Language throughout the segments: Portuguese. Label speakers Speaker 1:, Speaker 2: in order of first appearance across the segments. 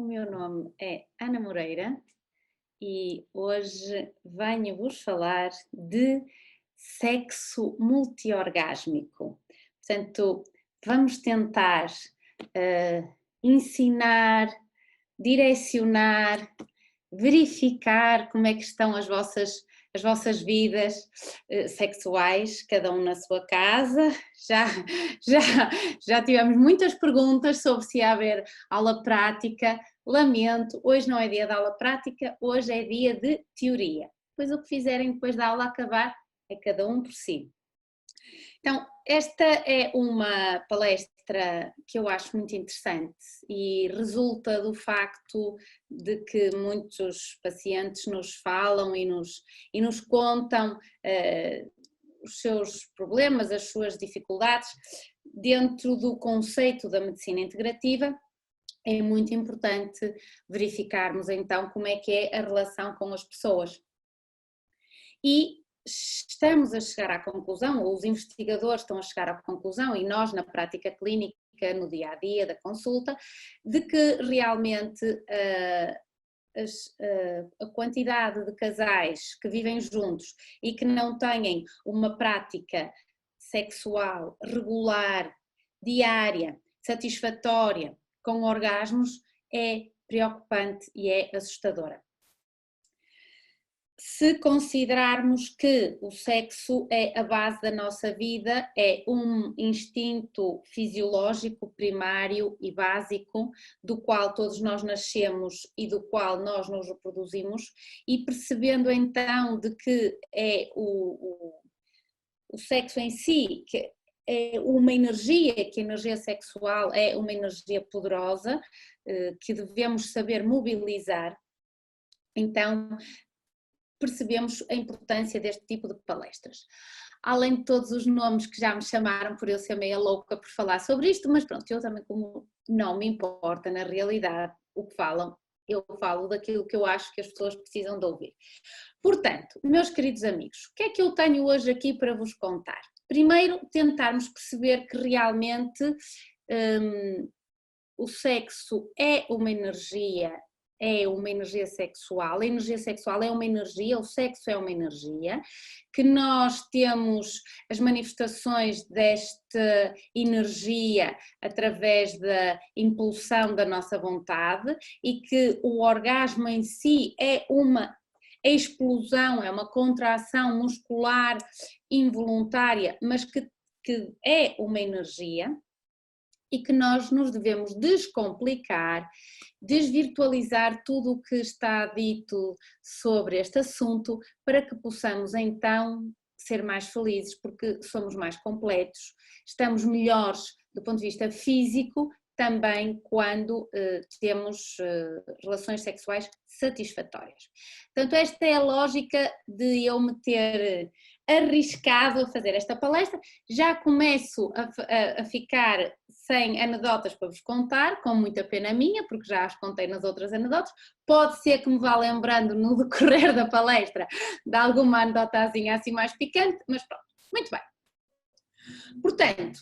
Speaker 1: o meu nome é Ana Moreira e hoje venho-vos falar de sexo multiorgásmico. Portanto, vamos tentar ensinar, direcionar, verificar como é que estão as vossas vidas sexuais, cada um na sua casa. Já, já, já tivemos muitas perguntas sobre se ia haver aula prática. Lamento, hoje não é dia de aula prática, hoje é dia de teoria. Depois o que fizerem depois da aula acabar é cada um por si. Então, esta é uma palestra que eu acho muito interessante e resulta do facto de que muitos pacientes nos falam e nos contam os seus problemas, as suas dificuldades. Dentro do conceito da medicina integrativa, é muito importante verificarmos então como é que é a relação com as pessoas. E estamos a chegar à conclusão, ou os investigadores estão a chegar à conclusão, e nós na prática clínica, no dia a dia da consulta, de que realmente a quantidade de casais que vivem juntos e que não têm uma prática sexual regular, diária, satisfatória, com orgasmos, é preocupante e é assustadora. Se considerarmos que o sexo é a base da nossa vida, é um instinto fisiológico primário e básico, do qual todos nós nascemos e do qual nós nos reproduzimos, e percebendo então de que é o sexo em si, que é uma energia, que a energia sexual é uma energia poderosa, que devemos saber mobilizar, então percebemos a importância deste tipo de palestras. Além de todos os nomes que já me chamaram por eu ser meia louca por falar sobre isto, mas pronto, eu também, como não me importa na realidade o que falam, eu falo daquilo que eu acho que as pessoas precisam de ouvir. Portanto, meus queridos amigos, o que é que eu tenho hoje aqui para vos contar? Primeiro, tentarmos perceber que realmente o sexo é uma energia sexual, a energia sexual é uma energia, o sexo é uma energia, que nós temos as manifestações desta energia através da impulsão da nossa vontade e que o orgasmo em si é uma explosão, é uma contração muscular involuntária, mas que é uma energia, e que nós nos devemos descomplicar, desvirtualizar tudo o que está dito sobre este assunto para que possamos então ser mais felizes, porque somos mais completos, estamos melhores do ponto de vista físico, também quando temos relações sexuais satisfatórias. Portanto, esta é a lógica de eu me ter arriscado a fazer esta palestra. Já começo a ficar sem anedotas para vos contar, com muita pena minha, porque já as contei nas outras anedotas. Pode ser que me vá lembrando no decorrer da palestra de alguma anedotazinha assim mais picante, mas pronto, muito bem. Portanto,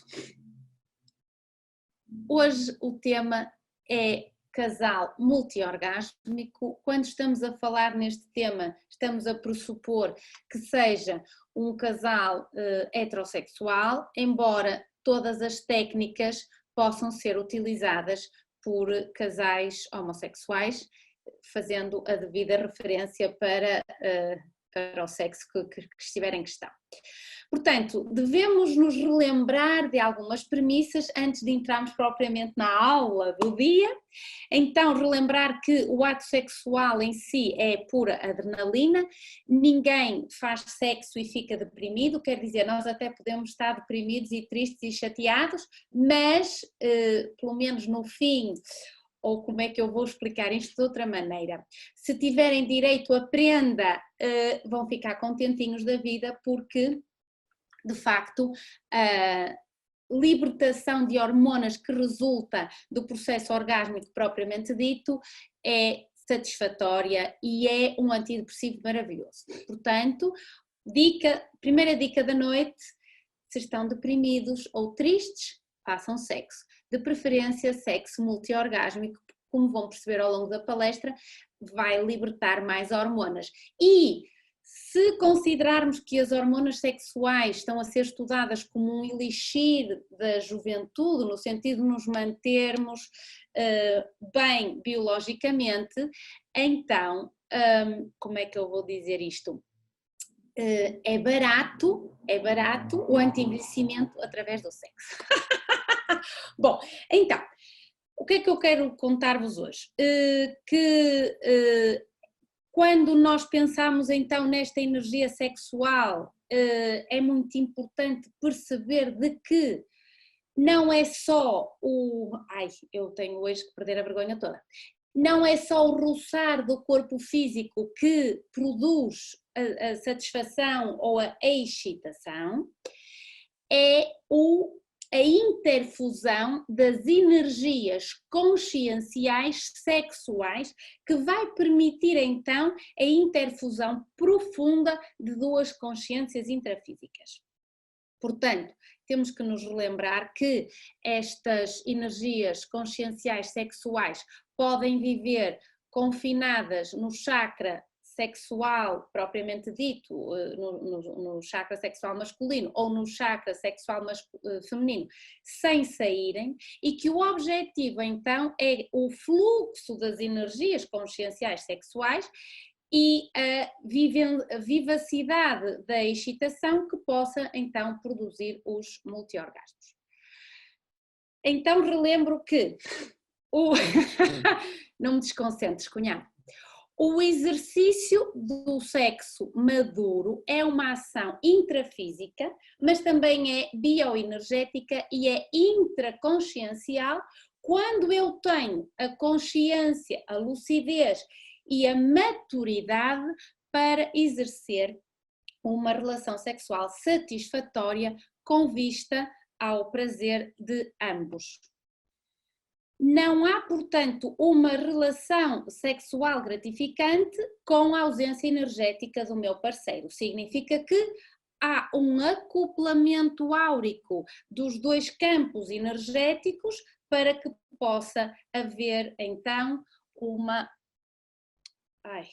Speaker 1: hoje o tema é casal multiorgásmico. Quando estamos a falar neste tema, estamos a pressupor que seja um casal heterossexual, embora todas as técnicas possam ser utilizadas por casais homossexuais, fazendo a devida referência para o sexo que estiver em questão. Portanto, devemos nos relembrar de algumas premissas antes de entrarmos propriamente na aula do dia. Então, relembrar que o ato sexual em si é pura adrenalina, ninguém faz sexo e fica deprimido, quer dizer, nós até podemos estar deprimidos e tristes e chateados, mas, pelo menos no fim, ou como é que eu vou explicar isto de outra maneira, se tiverem direito a prenda, vão ficar contentinhos da vida, porque de facto a libertação de hormonas que resulta do processo orgásmico propriamente dito é satisfatória e é um antidepressivo maravilhoso. Portanto, primeira dica da noite: se estão deprimidos ou tristes, façam sexo, de preferência sexo multiorgásmico, como vão perceber ao longo da palestra, vai libertar mais hormonas. E se considerarmos que as hormonas sexuais estão a ser estudadas como um elixir da juventude, no sentido de nos mantermos bem biologicamente, então, como é que eu vou dizer isto? É barato o anti-envelhecimento através do sexo. Bom, então, o que é que eu quero contar-vos hoje? Quando nós pensamos então nesta energia sexual, é muito importante perceber de que não é só o... Ai, eu tenho hoje que perder a vergonha toda. Não é só o roçar do corpo físico que produz a satisfação ou a excitação, é a interfusão das energias conscienciais sexuais que vai permitir então a interfusão profunda de duas consciências intrafísicas. Portanto, temos que nos relembrar que estas energias conscienciais sexuais podem viver confinadas no chakra sexual propriamente dito, no chakra sexual masculino ou no chakra sexual feminino, sem saírem, e que o objetivo então é o fluxo das energias conscienciais sexuais e a vivacidade da excitação que possa então produzir os multiorgasmos. Então relembro que não me desconcentres, cunhado. O exercício do sexo maduro é uma ação intrafísica, mas também é bioenergética e é intraconsciencial quando eu tenho a consciência, a lucidez e a maturidade para exercer uma relação sexual satisfatória com vista ao prazer de ambos. Não há, portanto, uma relação sexual gratificante com a ausência energética do meu parceiro. Significa que há um acoplamento áurico dos dois campos energéticos para que possa haver, então, uma... Ai,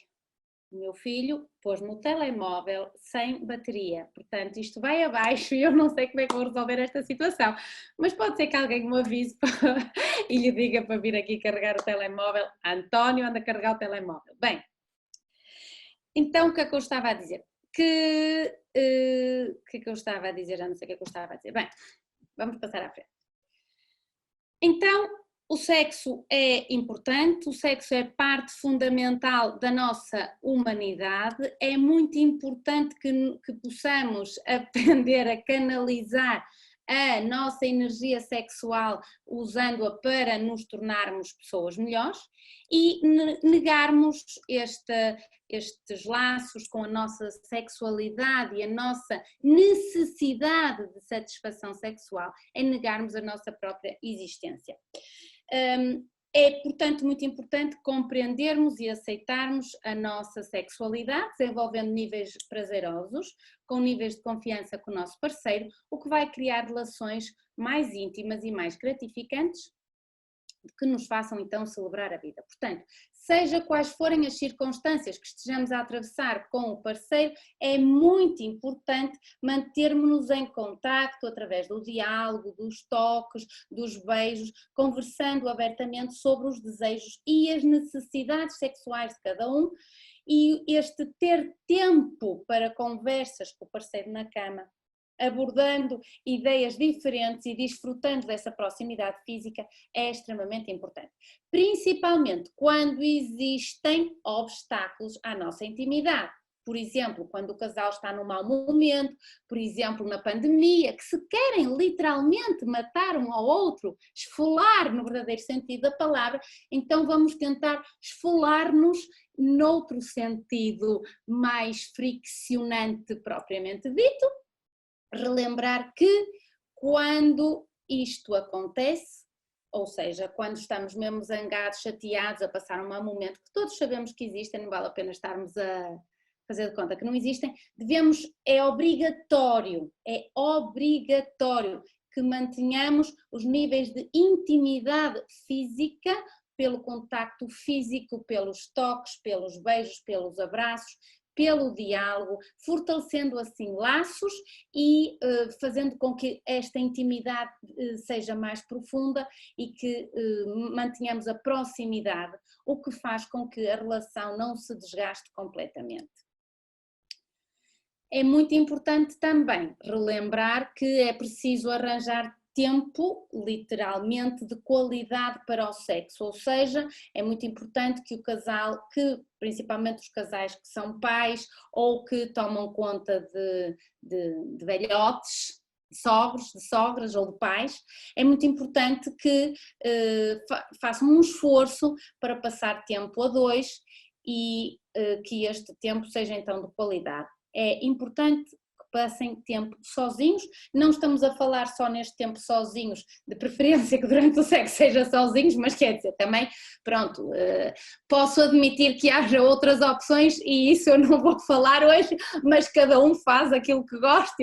Speaker 1: o meu filho pôs-me o telemóvel sem bateria, portanto isto vai abaixo e eu não sei como é que vou resolver esta situação, mas pode ser que alguém me avise e lhe diga para vir aqui carregar o telemóvel. António, anda a carregar o telemóvel. Bem, então o que é que eu estava a dizer? O que é que eu estava a dizer? Já não sei o que é que eu estava a dizer. Bem, vamos passar à frente. Então, o sexo é importante, o sexo é parte fundamental da nossa humanidade, é muito importante que possamos aprender a canalizar a nossa energia sexual usando-a para nos tornarmos pessoas melhores e negarmos estes laços com a nossa sexualidade e a nossa necessidade de satisfação sexual, é negarmos a nossa própria existência. É, portanto, muito importante compreendermos e aceitarmos a nossa sexualidade, desenvolvendo níveis prazerosos, com níveis de confiança com o nosso parceiro, o que vai criar relações mais íntimas e mais gratificantes, que nos façam então celebrar a vida. Portanto, seja quais forem as circunstâncias que estejamos a atravessar com o parceiro, é muito importante mantermos-nos em contacto através do diálogo, dos toques, dos beijos, conversando abertamente sobre os desejos e as necessidades sexuais de cada um, e este ter tempo para conversas com o parceiro na cama, abordando ideias diferentes e desfrutando dessa proximidade física é extremamente importante. Principalmente quando existem obstáculos à nossa intimidade. Por exemplo, quando o casal está num mau momento, por exemplo, na pandemia, que se querem literalmente matar um ao outro, esfolar no verdadeiro sentido da palavra, então vamos tentar esfolar-nos noutro sentido mais friccionante propriamente dito. Relembrar que quando isto acontece, ou seja, quando estamos mesmo zangados, chateados, a passar um mau momento, que todos sabemos que existem, não vale a pena estarmos a fazer de conta que não existem, é obrigatório que mantenhamos os níveis de intimidade física pelo contacto físico, pelos toques, pelos beijos, pelos abraços, pelo diálogo, fortalecendo assim laços e fazendo com que esta intimidade seja mais profunda e que mantenhamos a proximidade, o que faz com que a relação não se desgaste completamente. É muito importante também relembrar que é preciso arranjar tempo, literalmente, de qualidade para o sexo, ou seja, é muito importante que o casal, principalmente os casais que são pais ou que tomam conta de velhotes, de sogros, de sogras ou de pais, é muito importante que façam um esforço para passar tempo a dois e que este tempo seja então de qualidade. É importante que passem tempo sozinhos, não estamos a falar só neste tempo sozinhos, de preferência que durante o sexo seja sozinhos, mas quer dizer, também, pronto, posso admitir que haja outras opções e isso eu não vou falar hoje, mas cada um faz aquilo que gosta,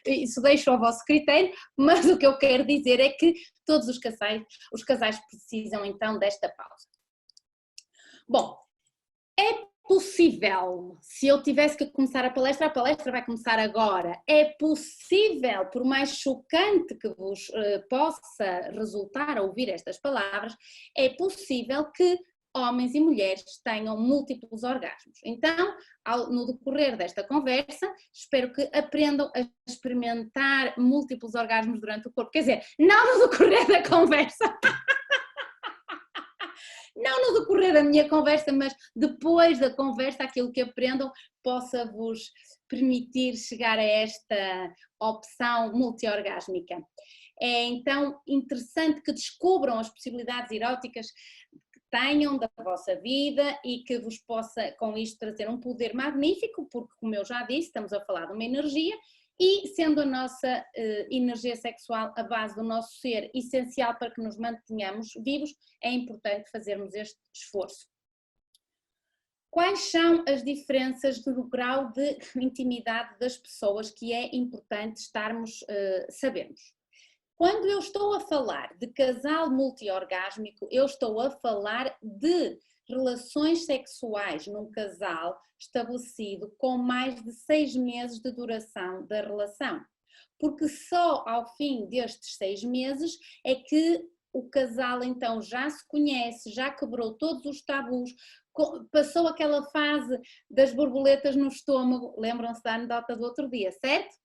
Speaker 1: isso deixo ao vosso critério, mas o que eu quero dizer é que todos os casais precisam então desta pausa. Bom, é possível, se eu tivesse que começar a palestra vai começar agora, é possível, por mais chocante que vos possa resultar a ouvir estas palavras, é possível que homens e mulheres tenham múltiplos orgasmos. Então, no decorrer desta conversa, espero que aprendam a experimentar múltiplos orgasmos durante o corpo, quer dizer, não no decorrer da conversa, não no decorrer da minha conversa, mas depois da conversa, aquilo que aprendam possa vos permitir chegar a esta opção multiorgásmica. É então interessante que descubram as possibilidades eróticas que tenham da vossa vida e que vos possa com isto trazer um poder magnífico, porque como eu já disse, estamos a falar de uma energia e sendo a nossa energia sexual a base do nosso ser essencial para que nos mantenhamos vivos, é importante fazermos este esforço. Quais são as diferenças do grau de intimidade das pessoas que é importante estarmos sabermos? Quando eu estou a falar de casal multiorgásmico, eu estou a falar de relações sexuais num casal estabelecido com mais de 6 meses de duração da relação. Porque só ao fim destes 6 meses é que o casal então já se conhece, já quebrou todos os tabus, passou aquela fase das borboletas no estômago, lembram-se da anedota do outro dia, certo?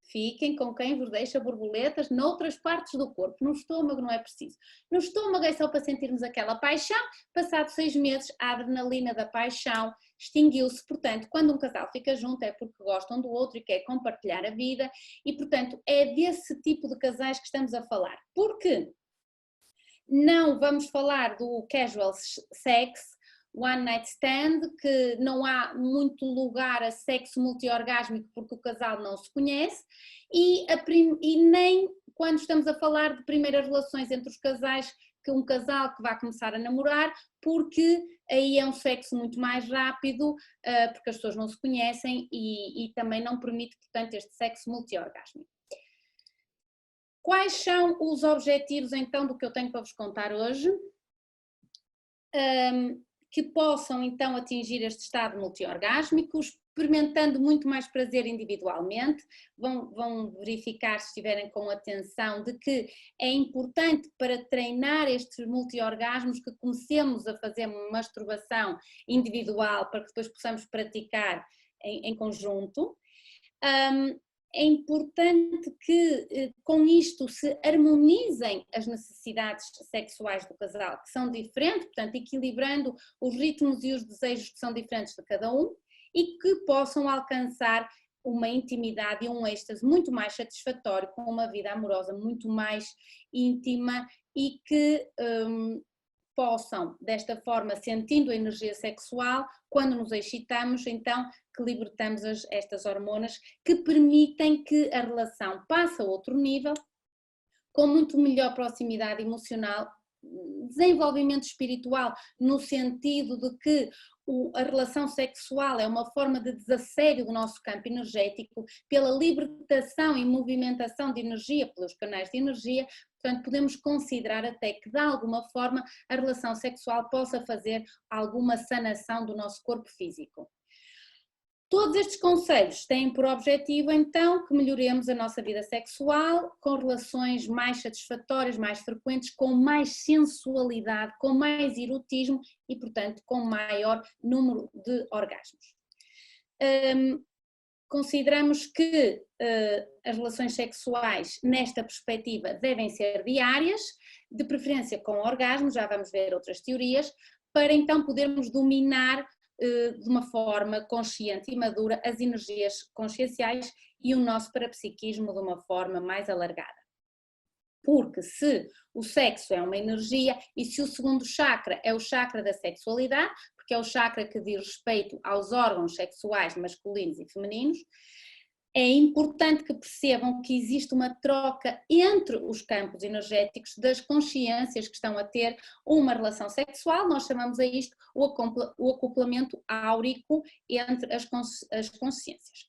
Speaker 1: Fiquem com quem vos deixa borboletas noutras partes do corpo, no estômago não é preciso. No estômago é só para sentirmos aquela paixão, passados 6 meses a adrenalina da paixão extinguiu-se, portanto quando um casal fica junto é porque gostam do outro e quer compartilhar a vida e portanto é desse tipo de casais que estamos a falar. Porque não vamos falar do casual sex, one night stand, que não há muito lugar a sexo multiorgásmico porque o casal não se conhece e nem quando estamos a falar de primeiras relações entre os casais, que um casal que vai começar a namorar, porque aí é um sexo muito mais rápido, porque as pessoas não se conhecem e também não permite, portanto, este sexo multiorgásmico. Quais são os objetivos então do que eu tenho para vos contar hoje? Que possam então atingir este estado multiorgásmico, experimentando muito mais prazer individualmente, vão verificar se estiverem com atenção de que é importante para treinar estes multiorgasmos que comecemos a fazer masturbação individual para que depois possamos praticar em conjunto. É importante que com isto se harmonizem as necessidades sexuais do casal, que são diferentes, portanto equilibrando os ritmos e os desejos que são diferentes de cada um e que possam alcançar uma intimidade e um êxtase muito mais satisfatório, com uma vida amorosa muito mais íntima e que possam, desta forma, sentindo a energia sexual, quando nos excitamos, então que libertamos estas hormonas que permitem que a relação passe a outro nível, com muito melhor proximidade emocional desenvolvimento espiritual, no sentido de que a relação sexual é uma forma de desassédio do nosso campo energético, pela libertação e movimentação de energia, pelos canais de energia. Portanto, podemos considerar até que, de alguma forma, a relação sexual possa fazer alguma sanação do nosso corpo físico. Todos estes conselhos têm por objetivo, então, que melhoremos a nossa vida sexual com relações mais satisfatórias, mais frequentes, com mais sensualidade, com mais erotismo e, portanto, com maior número de orgasmos. Consideramos que as relações sexuais, nesta perspectiva, devem ser diárias, de preferência com orgasmos, já vamos ver outras teorias, para então podermos dominar de uma forma consciente e madura as energias conscienciais e o nosso parapsiquismo de uma forma mais alargada. Porque se o sexo é uma energia e se o segundo chakra é o chakra da sexualidade, porque é o chakra que diz respeito aos órgãos sexuais masculinos e femininos, é importante que percebam que existe uma troca entre os campos energéticos das consciências que estão a ter uma relação sexual. Nós chamamos a isto o acoplamento áurico entre as consciências.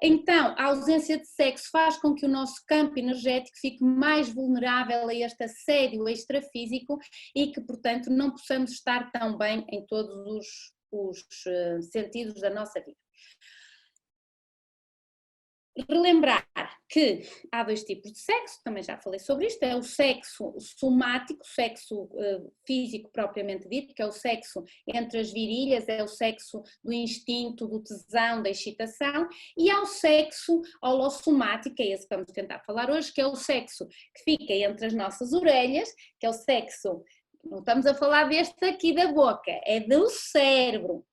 Speaker 1: Então, a ausência de sexo faz com que o nosso campo energético fique mais vulnerável a este assédio extrafísico e que, portanto, não possamos estar tão bem em todos os sentidos da nossa vida. Relembrar que há dois tipos de sexo, também já falei sobre isto, é o sexo somático, o sexo físico propriamente dito, que é o sexo entre as virilhas, é o sexo do instinto, do tesão, da excitação, e há o sexo holossomático, é esse que vamos tentar falar hoje, que é o sexo que fica entre as nossas orelhas, que é o sexo, não estamos a falar deste aqui da boca, é do cérebro.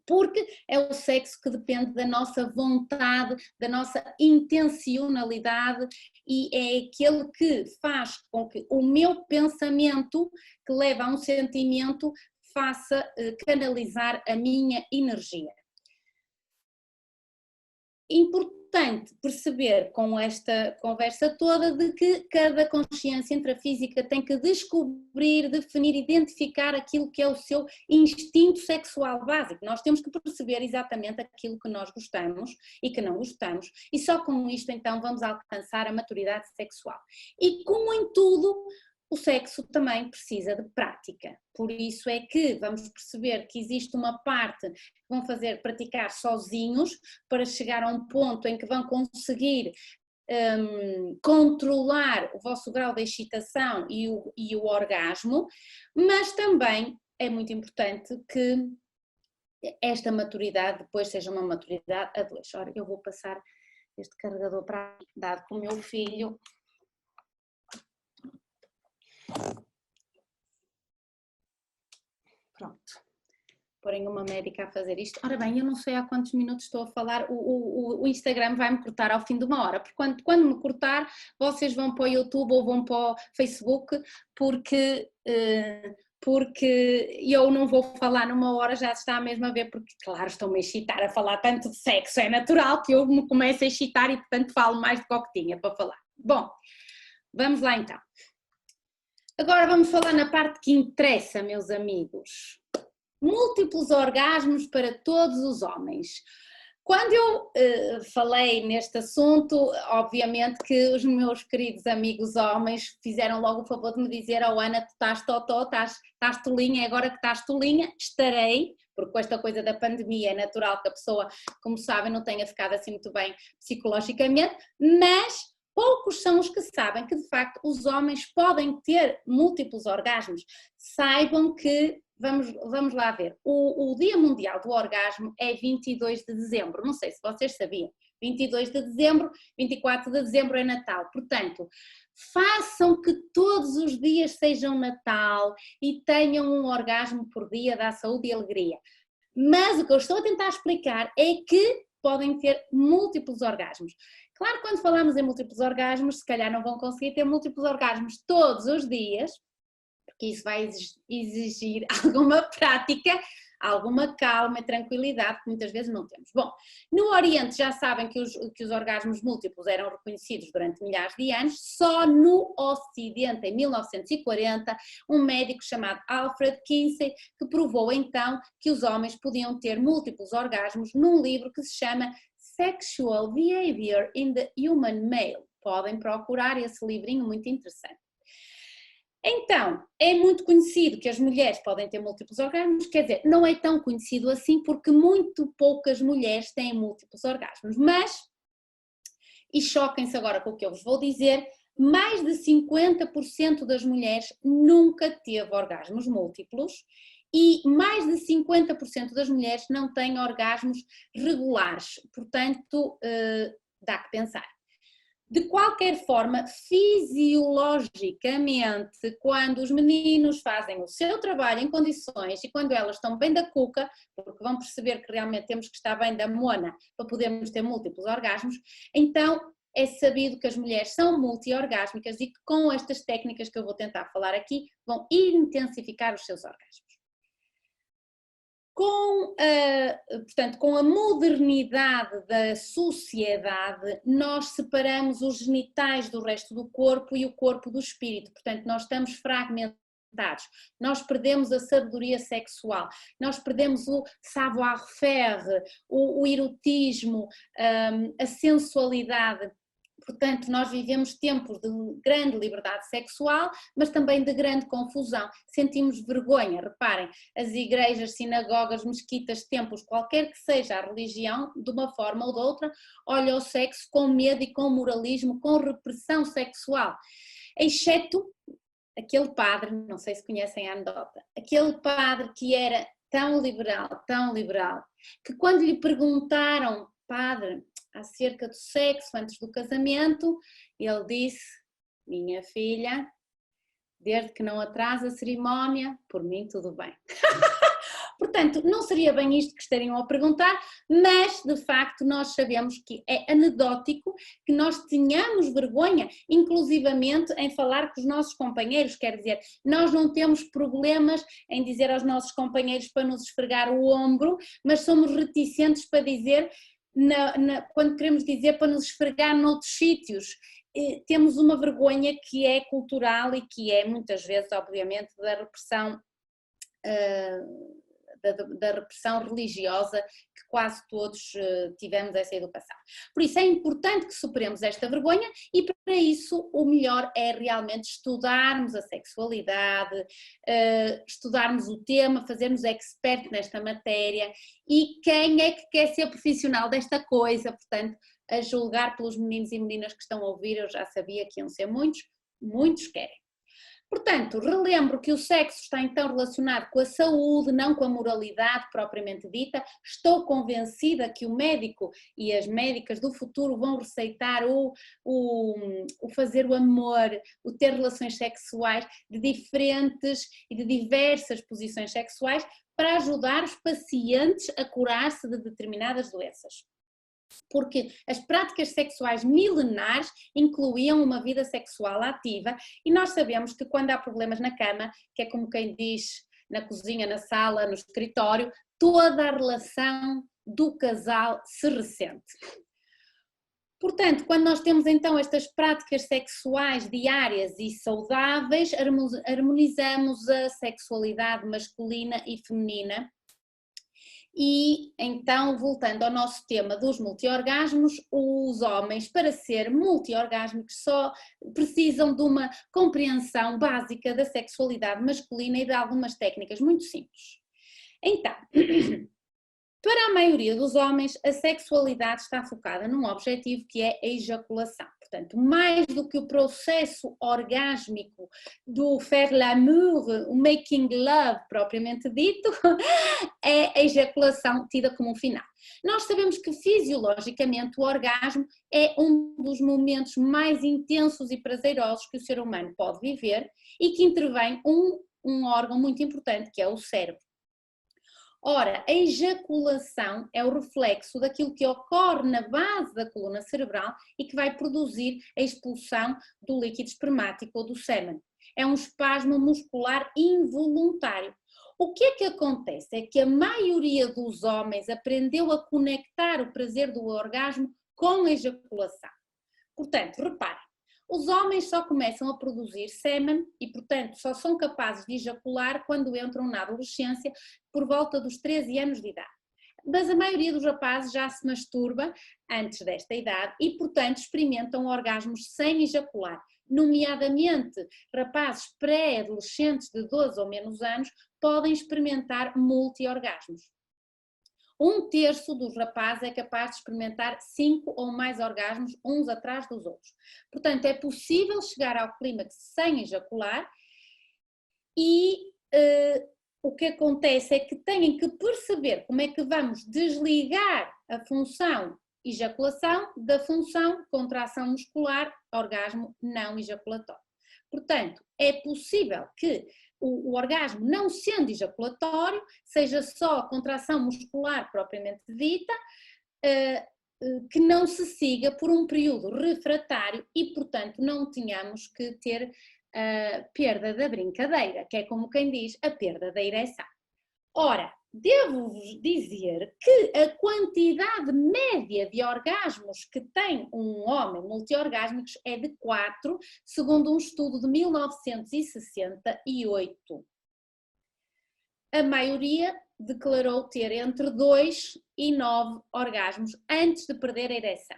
Speaker 1: Porque é o sexo que depende da nossa vontade, da nossa intencionalidade e é aquele que faz com que o meu pensamento, que leva a um sentimento, faça canalizar a minha energia. Importante perceber com esta conversa toda de que cada consciência intrafísica tem que descobrir, definir, identificar aquilo que é o seu instinto sexual básico. Nós temos que perceber exatamente aquilo que nós gostamos e que não gostamos e só com isto então vamos alcançar a maturidade sexual. E como em tudo, o sexo também precisa de prática, por isso é que vamos perceber que existe uma parte que vão praticar sozinhos para chegar a um ponto em que vão conseguir controlar o vosso grau de excitação e o orgasmo, mas também é muito importante que esta maturidade depois seja uma maturidade a dois. Ora, eu vou passar este carregador para dado com o meu filho. Pronto, porém uma médica a fazer isto. Ora bem, eu não sei há quantos minutos estou a falar, o Instagram vai-me cortar ao fim de uma hora, porque quando me cortar, vocês vão para o YouTube ou vão para o Facebook, porque eu não vou falar numa hora, já se está mesmo a ver, porque claro, estou-me a excitar a falar tanto de sexo, é natural que eu me comece a excitar e portanto falo mais do que o que tinha para falar. Bom, vamos lá então. Agora vamos falar na parte que interessa, meus amigos. Múltiplos orgasmos para todos os homens. Quando eu falei neste assunto, obviamente que os meus queridos amigos homens fizeram logo o favor de me dizer: oh Ana, tu estás totó, estás tolinha, agora que estás tolinha, estarei, porque com esta coisa da pandemia é natural que a pessoa, como sabem, não tenha ficado assim muito bem psicologicamente, mas poucos são os que sabem que de facto os homens podem ter múltiplos orgasmos. Saibam que, vamos lá ver, o Dia Mundial do Orgasmo é 22 de dezembro, não sei se vocês sabiam, 22 de dezembro, 24 de dezembro é Natal, portanto, façam que todos os dias sejam Natal e tenham um orgasmo por dia, dá saúde e alegria. Mas o que eu estou a tentar explicar é que podem ter múltiplos orgasmos. Claro, quando falamos em múltiplos orgasmos, se calhar não vão conseguir ter múltiplos orgasmos todos os dias, porque isso vai exigir alguma prática, alguma calma e tranquilidade que muitas vezes não temos. Bom, no Oriente já sabem que os orgasmos múltiplos eram reconhecidos durante milhares de anos, só no Ocidente, em 1940, um médico chamado Alfred Kinsey, que provou então que os homens podiam ter múltiplos orgasmos num livro que se chama Sexual Behavior in the Human Male. Podem procurar esse livrinho muito interessante. Então, é muito conhecido que as mulheres podem ter múltiplos orgasmos, quer dizer, não é tão conhecido assim porque muito poucas mulheres têm múltiplos orgasmos, mas, e choquem-se agora com o que eu vos vou dizer, mais de 50% das mulheres nunca teve orgasmos múltiplos e mais de 50% das mulheres não têm orgasmos regulares, portanto, dá que pensar. De qualquer forma, fisiologicamente, quando os meninos fazem o seu trabalho em condições e quando elas estão bem da cuca, porque vão perceber que realmente temos que estar bem da mona para podermos ter múltiplos orgasmos, então é sabido que as mulheres são multiorgásmicas e que com estas técnicas que eu vou tentar falar aqui vão intensificar os seus orgasmos. Portanto, com a modernidade da sociedade, nós separamos os genitais do resto do corpo e o corpo do espírito, portanto, nós estamos fragmentados, nós perdemos a sabedoria sexual, nós perdemos o savoir-faire, o erotismo, a sensualidade. Portanto, nós vivemos tempos de grande liberdade sexual, mas também de grande confusão. Sentimos vergonha, reparem, as igrejas, sinagogas, mesquitas, templos, qualquer que seja a religião, de uma forma ou de outra, olha o sexo com medo e com moralismo, com repressão sexual. Exceto aquele padre, não sei se conhecem a anedota, aquele padre que era tão liberal, que quando lhe perguntaram, padre, acerca do sexo antes do casamento, ele disse, minha filha, desde que não atrase a cerimónia, por mim tudo bem. Portanto, não seria bem isto que estariam a perguntar, mas de facto nós sabemos que é anedótico que nós tenhamos vergonha, inclusivamente em falar com os nossos companheiros, quer dizer, nós não temos problemas em dizer aos nossos companheiros para nos esfregar o ombro, mas somos reticentes para dizer quando queremos dizer para nos esfregar noutros sítios, temos uma vergonha que é cultural e que é muitas vezes, obviamente, da repressão, da repressão religiosa que quase todos tivemos essa educação. Por isso é importante que superemos esta vergonha e para isso o melhor é realmente estudarmos a sexualidade, estudarmos o tema, fazermos expert nesta matéria e quem é que quer ser profissional desta coisa, portanto, a julgar pelos meninos e meninas que estão a ouvir, eu já sabia que iam ser muitos, muitos querem. Portanto, relembro que o sexo está então relacionado com a saúde, não com a moralidade propriamente dita. Estou convencida que o médico e as médicas do futuro vão receitar o fazer o amor, o ter relações sexuais de diferentes e de diversas posições sexuais para ajudar os pacientes a curar-se de determinadas doenças. Porque as práticas sexuais milenares incluíam uma vida sexual ativa e nós sabemos que quando há problemas na cama, que é como quem diz na cozinha, na sala, no escritório, toda a relação do casal se ressente. Portanto, quando nós temos então estas práticas sexuais diárias e saudáveis, harmonizamos a sexualidade masculina e feminina. E então, voltando ao nosso tema dos multiorgasmos, os homens, para ser multiorgásmicos, só precisam de uma compreensão básica da sexualidade masculina e de algumas técnicas muito simples. Então, para a maioria dos homens, a sexualidade está focada num objetivo que é a ejaculação. Portanto, mais do que o processo orgásmico do faire l'amour, o making love propriamente dito, é a ejaculação tida como um final. Nós sabemos que fisiologicamente o orgasmo é um dos momentos mais intensos e prazerosos que o ser humano pode viver e que intervém um órgão muito importante que é o cérebro. Ora, a ejaculação é o reflexo daquilo que ocorre na base da coluna cerebral e que vai produzir a expulsão do líquido espermático ou do sêmen. É um espasmo muscular involuntário. O que é que acontece? É que a maioria dos homens aprendeu a conectar o prazer do orgasmo com a ejaculação. Portanto, repare, os homens só começam a produzir sêmen e, portanto, só são capazes de ejacular quando entram na adolescência por volta dos 13 anos de idade. Mas a maioria dos rapazes já se masturba antes desta idade e, portanto, experimentam orgasmos sem ejacular, nomeadamente rapazes pré-adolescentes de 12 ou menos anos podem experimentar multi-orgasmos. 1/3 dos rapazes é capaz de experimentar 5 ou mais orgasmos uns atrás dos outros. Portanto, é possível chegar ao clímax sem ejacular e o que acontece é que têm que perceber como é que vamos desligar a função ejaculação da função contração muscular, orgasmo não ejaculatório. Portanto, é possível que o orgasmo, não sendo ejaculatório, seja só contração muscular propriamente dita, que não se siga por um período refratário e, portanto, não tenhamos que ter a perda da brincadeira, que é como quem diz, a perda da ereção. Ora, devo-vos dizer que a quantidade média de orgasmos que tem um homem multiorgásmicos é de 4, segundo um estudo de 1968. A maioria declarou ter entre 2 e 9 orgasmos antes de perder a ereção.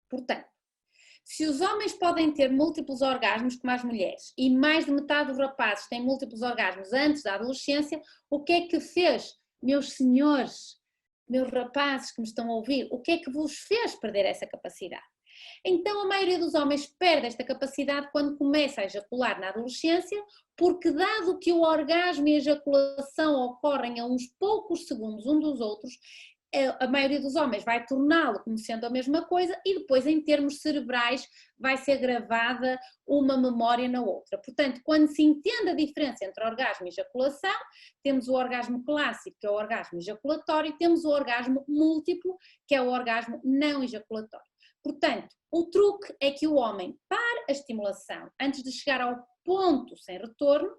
Speaker 1: Portanto, se os homens podem ter múltiplos orgasmos como as mulheres e mais de metade dos rapazes têm múltiplos orgasmos antes da adolescência, o que é que fez, meus senhores, meus rapazes que me estão a ouvir, o que é que vos fez perder essa capacidade? Então a maioria dos homens perde esta capacidade quando começa a ejacular na adolescência, porque dado que o orgasmo e a ejaculação ocorrem a uns poucos segundos um dos outros, a maioria dos homens vai torná-lo como sendo a mesma coisa e depois em termos cerebrais vai ser gravada uma memória na outra. Portanto, quando se entende a diferença entre orgasmo e ejaculação, temos o orgasmo clássico, que é o orgasmo ejaculatório, e temos o orgasmo múltiplo, que é o orgasmo não ejaculatório. Portanto, o truque é que o homem pare a estimulação antes de chegar ao ponto sem retorno.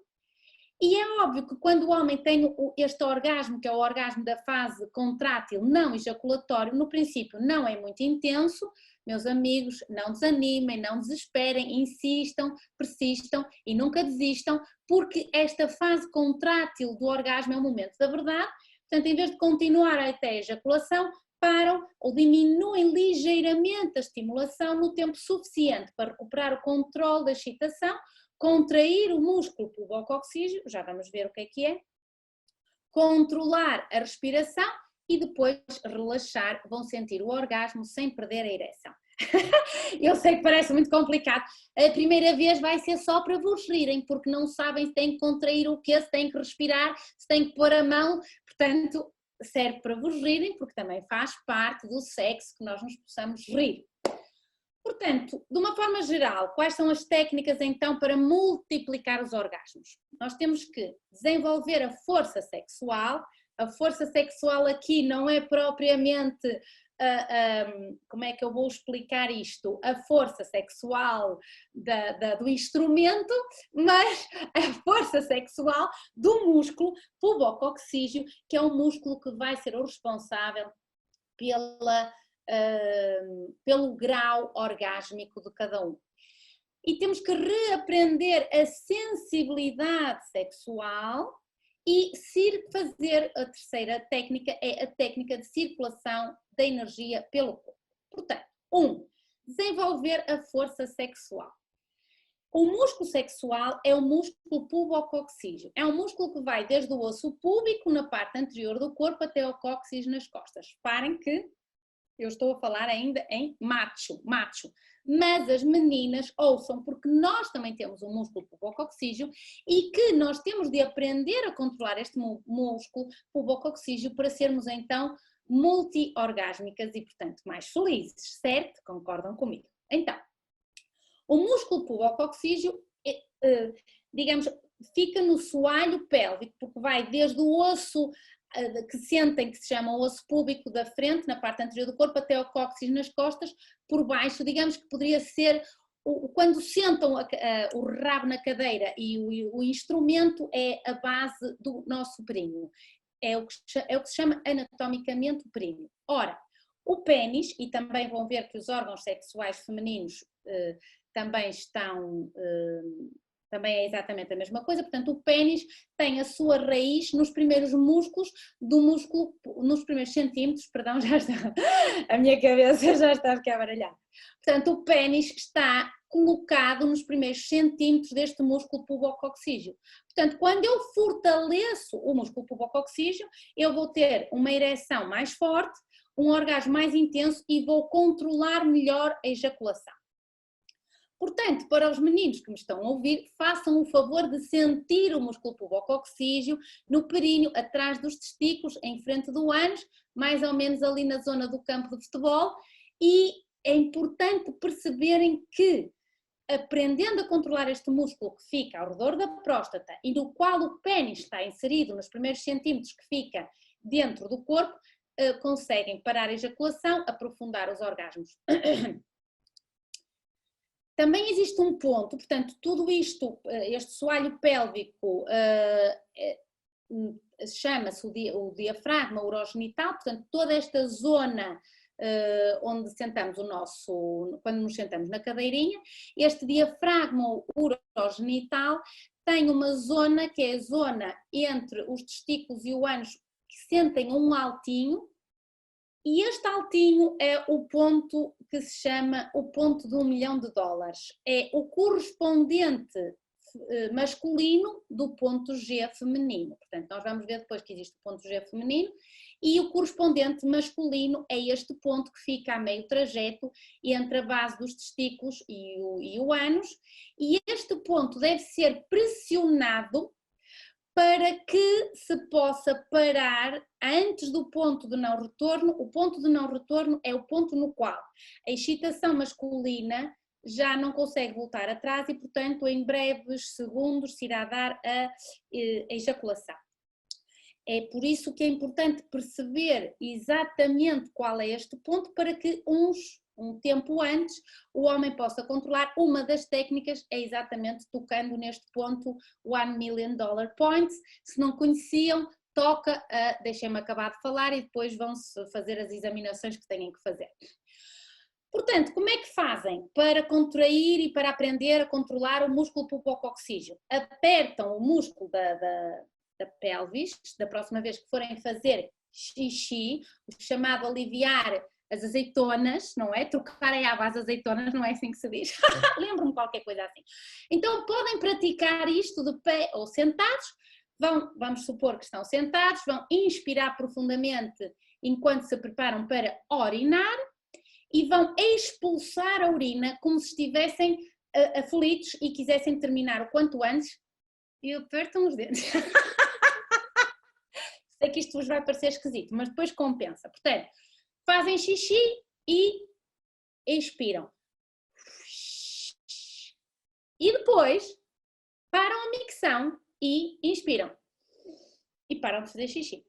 Speaker 1: E é óbvio que quando o homem tem este orgasmo, que é o orgasmo da fase contrátil não ejaculatório, no princípio não é muito intenso, meus amigos, não desanimem, não desesperem, insistam, persistam e nunca desistam, porque esta fase contrátil do orgasmo é o momento da verdade, portanto em vez de continuar até a ejaculação, param ou diminuem ligeiramente a estimulação no tempo suficiente para recuperar o controle da excitação, contrair o músculo pubococcígeo, já vamos ver o que é, controlar a respiração e depois relaxar, vão sentir o orgasmo sem perder a ereção. Eu sei que parece muito complicado, a primeira vez vai ser só para vos rirem, porque não sabem se têm que contrair o quê, se têm que respirar, se têm que pôr a mão, portanto serve para vos rirem, porque também faz parte do sexo que nós nos possamos rir. Portanto, de uma forma geral, quais são as técnicas então para multiplicar os orgasmos? Nós temos que desenvolver a força sexual. A força sexual aqui não é propriamente, como é que eu vou explicar isto? A força sexual do instrumento, mas a força sexual do músculo pubococcígeo, que é um músculo que vai ser o responsável pelo grau orgásmico de cada um. E temos que reaprender a sensibilidade sexual e fazer a terceira técnica, é a técnica de circulação da energia pelo corpo. Portanto, desenvolver a força sexual. O músculo sexual é o músculo pubococcígeo. É um músculo que vai desde o osso púbico na parte anterior do corpo até ao cóccix nas costas. Reparem que eu estou a falar ainda em macho, mas as meninas ouçam, porque nós também temos um músculo pubococcígeo e que nós temos de aprender a controlar este músculo pubococcígeo para sermos então multi-orgásmicas e portanto mais felizes, certo? Concordam comigo? Então, o músculo pubococcígeo, digamos, fica no soalho pélvico, porque vai desde o osso que sentem, que se chama o osso púbico da frente, na parte anterior do corpo, até ao cóccix nas costas, por baixo, digamos que poderia ser quando sentam o rabo na cadeira e o instrumento é a base do nosso períneo. É o que se chama anatomicamente o períneo. Ora, o pénis, e também vão ver que os órgãos sexuais femininos também estão, também é exatamente a mesma coisa, portanto o pénis tem a sua raiz nos primeiros músculos do músculo, nos primeiros centímetros, perdão, já está, a minha cabeça já está a ficar baralhada. Portanto o pénis está colocado nos primeiros centímetros deste músculo pubococcígeo. Portanto, quando eu fortaleço o músculo pubococcígeo, eu vou ter uma ereção mais forte, um orgasmo mais intenso e vou controlar melhor a ejaculação. Portanto, para os meninos que me estão a ouvir, façam o favor de sentir o músculo pubococcígeo no períneo, atrás dos testículos, em frente do ânus, mais ou menos ali na zona do campo de futebol, e é importante perceberem que, aprendendo a controlar este músculo que fica ao redor da próstata e no qual o pénis está inserido nos primeiros centímetros que fica dentro do corpo, conseguem parar a ejaculação, aprofundar os orgasmos. Também existe um ponto, portanto, tudo isto, este soalho pélvico chama-se o diafragma urogenital, portanto, toda esta zona onde sentamos quando nos sentamos na cadeirinha, este diafragma urogenital tem uma zona que é a zona entre os testículos e o ânus que sentem um altinho, e este altinho é o ponto que se chama o ponto de $1 milhão. É o correspondente masculino do ponto G feminino. Portanto, nós vamos ver depois que existe o ponto G feminino e o correspondente masculino é este ponto que fica a meio trajeto entre a base dos testículos e o ânus, e este ponto deve ser pressionado para que se possa parar antes do ponto de não retorno. O ponto de não retorno é o ponto no qual a excitação masculina já não consegue voltar atrás e, portanto, em breves segundos se irá dar a ejaculação. É por isso que é importante perceber exatamente qual é este ponto para que um tempo antes o homem possa controlar. Uma das técnicas é exatamente tocando neste ponto $1 million point. Se não conheciam, toca, deixem-me acabar de falar e depois vão-se fazer as examinações que têm que fazer. Portanto, como é que fazem para contrair e para aprender a controlar o músculo pubococcígeo? Apertam o músculo da pelvis, da próxima vez que forem fazer xixi, o chamado aliviar as azeitonas, não é? Trocar a água às azeitonas, não é assim que se diz? Lembro-me qualquer coisa assim. Então podem praticar isto de pé ou sentados, vamos supor que estão sentados, vão inspirar profundamente enquanto se preparam para orinar e vão expulsar a urina como se estivessem aflitos e quisessem terminar o quanto antes e apertam os dentes. Sei que isto vos vai parecer esquisito, mas depois compensa. Portanto, fazem xixi e expiram. E depois param a micção e inspiram. E param de fazer xixi.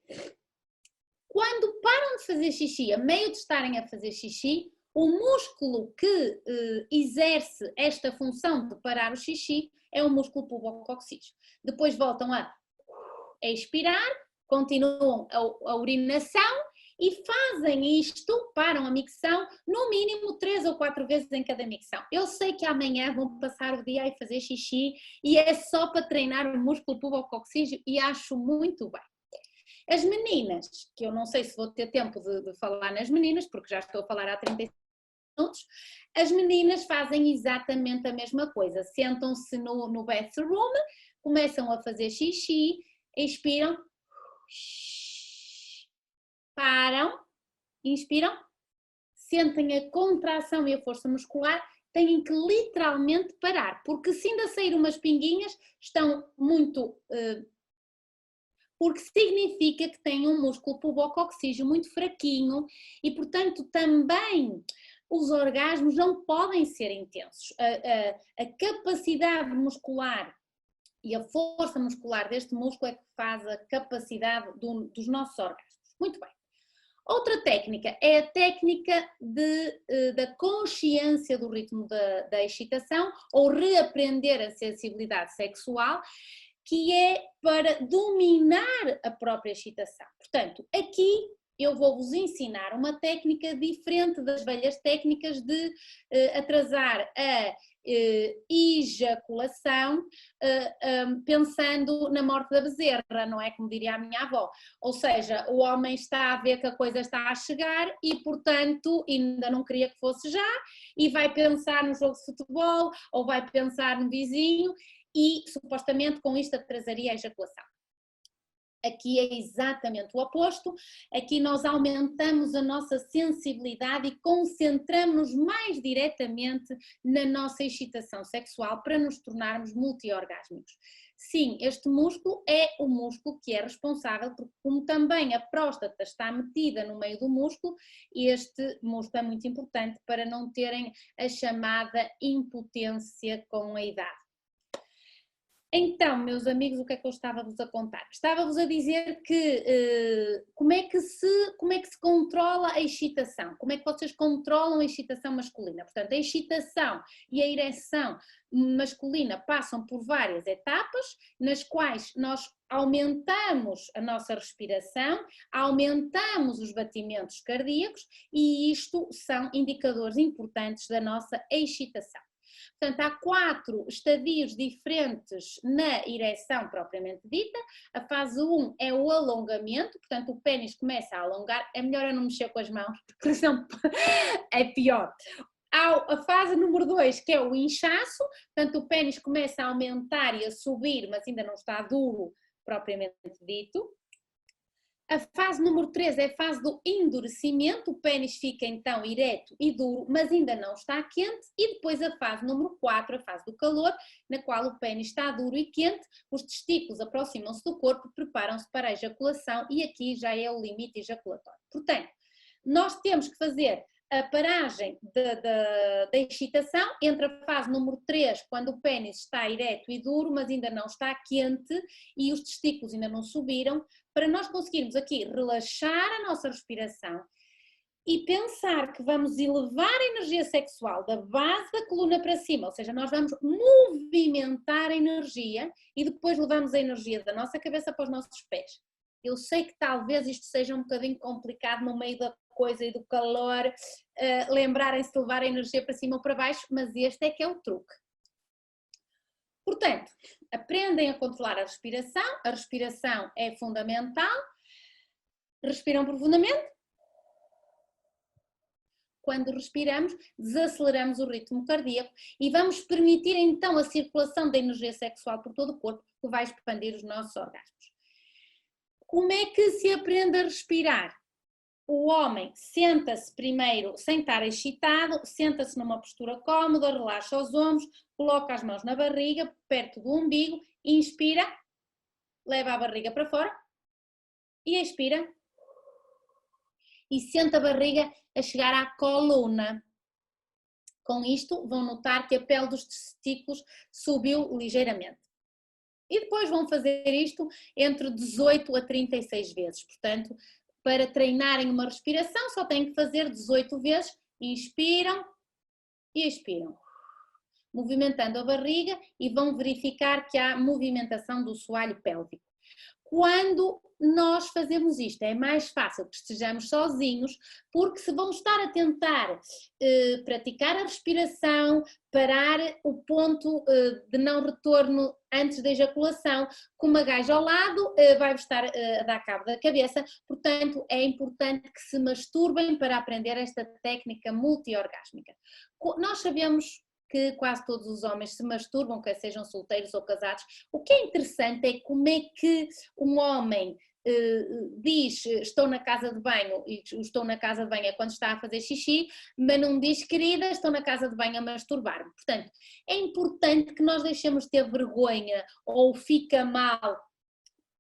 Speaker 1: Quando param de fazer xixi, a meio de estarem a fazer xixi, o músculo que exerce esta função de parar o xixi é o músculo pubococcígeo. Depois voltam a expirar, continuam a urinação e fazem isto, param a micção, no mínimo 3 ou 4 vezes em cada micção. Eu sei que amanhã vão passar o dia a fazer xixi e é só para treinar o músculo pubococcígeo e acho muito bem. As meninas, que eu não sei se vou ter tempo de falar nas meninas, porque já estou a falar há 35 minutos, as meninas fazem exatamente a mesma coisa. Sentam-se no bathroom, começam a fazer xixi, expiram, param, inspiram, sentem a contração e a força muscular, têm que literalmente parar, porque se ainda sair umas pinguinhas, estão muito... porque significa que têm um músculo pubococcígeo muito fraquinho e, portanto, também os orgasmos não podem ser intensos. A capacidade muscular e a força muscular deste músculo é que faz a capacidade dos nossos orgasmos. Muito bem. Outra técnica é a técnica da consciência do ritmo da excitação ou reaprender a sensibilidade sexual, que é para dominar a própria excitação. Portanto, aqui eu vou-vos ensinar uma técnica diferente das velhas técnicas de atrasar a ejaculação, pensando na morte da bezerra, não é, como diria a minha avó? Ou seja, o homem está a ver que a coisa está a chegar e, portanto, ainda não queria que fosse já, e vai pensar no jogo de futebol ou vai pensar no vizinho e, supostamente, com isto atrasaria a ejaculação. Aqui é exatamente o oposto, aqui nós aumentamos a nossa sensibilidade e concentramos-nos mais diretamente na nossa excitação sexual para nos tornarmos multiorgásmicos. Sim, este músculo é o músculo que é responsável, porque como também a próstata está metida no meio do músculo, este músculo é muito importante para não terem a chamada impotência com a idade. Então, meus amigos, o que é que eu estava-vos a contar? Estava-vos a dizer que como é que se controla a excitação? Como é que vocês controlam a excitação masculina? Portanto, a excitação e a ereção masculina passam por várias etapas, nas quais nós aumentamos a nossa respiração, aumentamos os batimentos cardíacos e isto são indicadores importantes da nossa excitação. Portanto, há 4 estadios diferentes na ereção propriamente dita. A fase 1 é o alongamento, portanto o pênis começa a alongar, é melhor eu não mexer com as mãos, porque senão é pior. Há a fase número 2, que é o inchaço, portanto o pênis começa a aumentar e a subir, mas ainda não está duro propriamente dito. A fase número 3 é a fase do endurecimento, o pênis fica então ereto e duro, mas ainda não está quente, e depois a fase número 4, a fase do calor, na qual o pênis está duro e quente, os testículos aproximam-se do corpo, preparam-se para a ejaculação e aqui já é o limite ejaculatório. Portanto, nós temos que fazer a paragem da excitação entre a fase número 3, quando o pênis está ereto e duro, mas ainda não está quente e os testículos ainda não subiram, para nós conseguirmos aqui relaxar a nossa respiração e pensar que vamos elevar a energia sexual da base da coluna para cima, ou seja, nós vamos movimentar a energia e depois levamos a energia da nossa cabeça para os nossos pés. Eu sei que talvez isto seja um bocadinho complicado no meio da coisa e do calor, lembrarem-se de levar a energia para cima ou para baixo, mas este é que é o truque. Portanto, aprendem a controlar a respiração é fundamental, respiram profundamente. Quando respiramos, desaceleramos o ritmo cardíaco e vamos permitir então a circulação da energia sexual por todo o corpo, que vai expandir os nossos orgasmos. Como é que se aprende a respirar? O homem senta-se primeiro sem estar excitado, senta-se numa postura cómoda, relaxa os ombros, coloca as mãos na barriga, perto do umbigo, inspira, leva a barriga para fora e expira. E sente a barriga a chegar à coluna. Com isto vão notar que a pele dos testículos subiu ligeiramente. E depois vão fazer isto entre 18 a 36 vezes, portanto, para treinarem uma respiração, só têm que fazer 18 vezes, inspiram e expiram, movimentando a barriga e vão verificar que há movimentação do soalho pélvico. Quando nós fazemos isto, é mais fácil que estejamos sozinhos, porque se vão estar a tentar praticar a respiração, parar o ponto de não retorno antes da ejaculação, com uma gaja ao lado, vai-vos estar a dar cabo da cabeça, portanto é importante que se masturbem para aprender esta técnica multiorgásmica. Nós sabemos que quase todos os homens se masturbam, quer sejam solteiros ou casados. O que é interessante é como é que um homem diz estou na casa de banho, e estou na casa de banho é quando está a fazer xixi, mas não diz querida, estou na casa de banho a masturbar-me. Portanto, é importante que nós deixemos de ter vergonha ou fica mal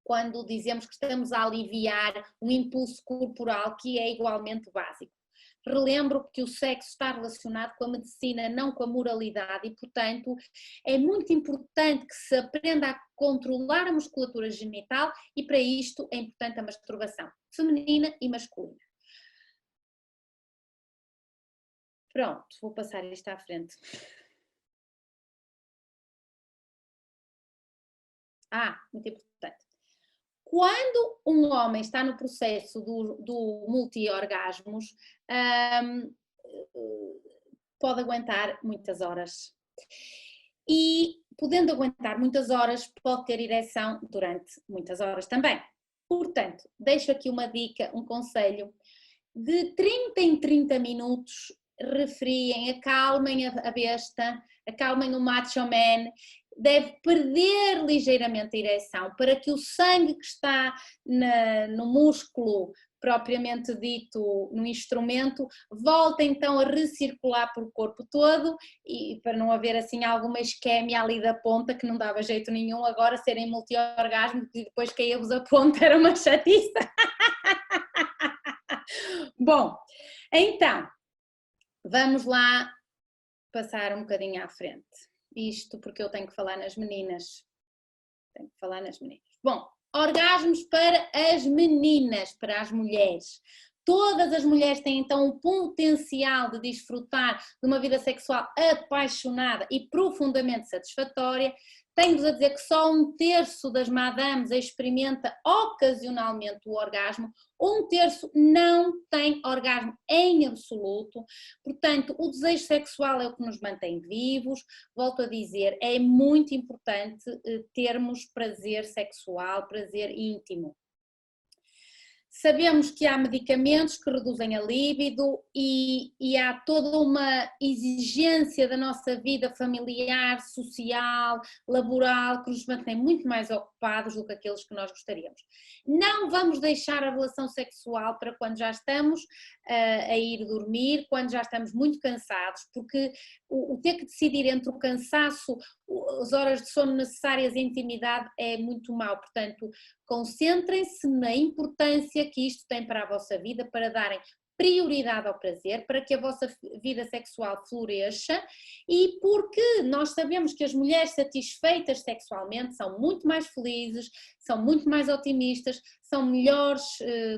Speaker 1: quando dizemos que estamos a aliviar um impulso corporal que é igualmente básico. Relembro que o sexo está relacionado com a medicina, não com a moralidade e, portanto, é muito importante que se aprenda a controlar a musculatura genital e para isto é importante a masturbação feminina e masculina. Pronto, vou passar isto à frente. Muito importante. Quando um homem está no processo do multi-orgasmos, pode aguentar muitas horas. E podendo aguentar muitas horas, pode ter ereção durante muitas horas também. Portanto, deixo aqui uma dica, um conselho, de 30 em 30 minutos, refriem, acalmem a besta, acalmem o macho man, deve perder ligeiramente a ereção para que o sangue que está no músculo propriamente dito no instrumento volte então a recircular por o corpo todo e para não haver assim alguma isquémia ali da ponta que não dava jeito nenhum agora serem multi-orgasmos e depois caía-vos a ponta, era uma chatice. Bom, então, vamos lá passar um bocadinho à frente. Isto porque eu tenho que falar nas meninas. Tenho que falar nas meninas. Bom, orgasmos para as meninas, para as mulheres. Todas as mulheres têm então o potencial de desfrutar de uma vida sexual apaixonada e profundamente satisfatória. Tenho-vos a dizer que só 1/3 das madames experimenta ocasionalmente o orgasmo, 1/3 não tem orgasmo em absoluto, portanto o desejo sexual é o que nos mantém vivos, volto a dizer, é muito importante termos prazer sexual, prazer íntimo. Sabemos que há medicamentos que reduzem a libido e há toda uma exigência da nossa vida familiar, social, laboral, que nos mantém muito mais ocupados do que aqueles que nós gostaríamos. Não vamos deixar a relação sexual para quando já estamos a ir dormir, quando já estamos muito cansados, porque o ter que decidir entre o cansaço, as horas de sono necessárias e a intimidade é muito mau, portanto, concentrem-se na importância que isto tem para a vossa vida, para darem prioridade ao prazer, para que a vossa vida sexual floresça e porque nós sabemos que as mulheres satisfeitas sexualmente são muito mais felizes, são muito mais otimistas, são melhores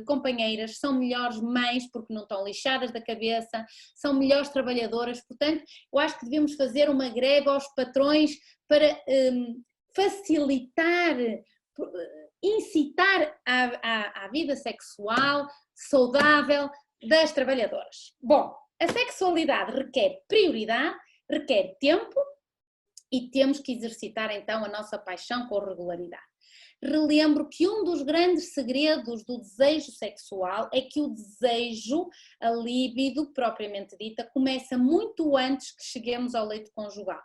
Speaker 1: companheiras, são melhores mães porque não estão lixadas da cabeça, são melhores trabalhadoras, portanto eu acho que devemos fazer uma greve aos patrões para facilitar, incitar à vida sexual saudável das trabalhadoras. Bom, a sexualidade requer prioridade, requer tempo e temos que exercitar então a nossa paixão com regularidade. Relembro que um dos grandes segredos do desejo sexual é que o desejo, a libido propriamente dita, começa muito antes que cheguemos ao leito conjugal.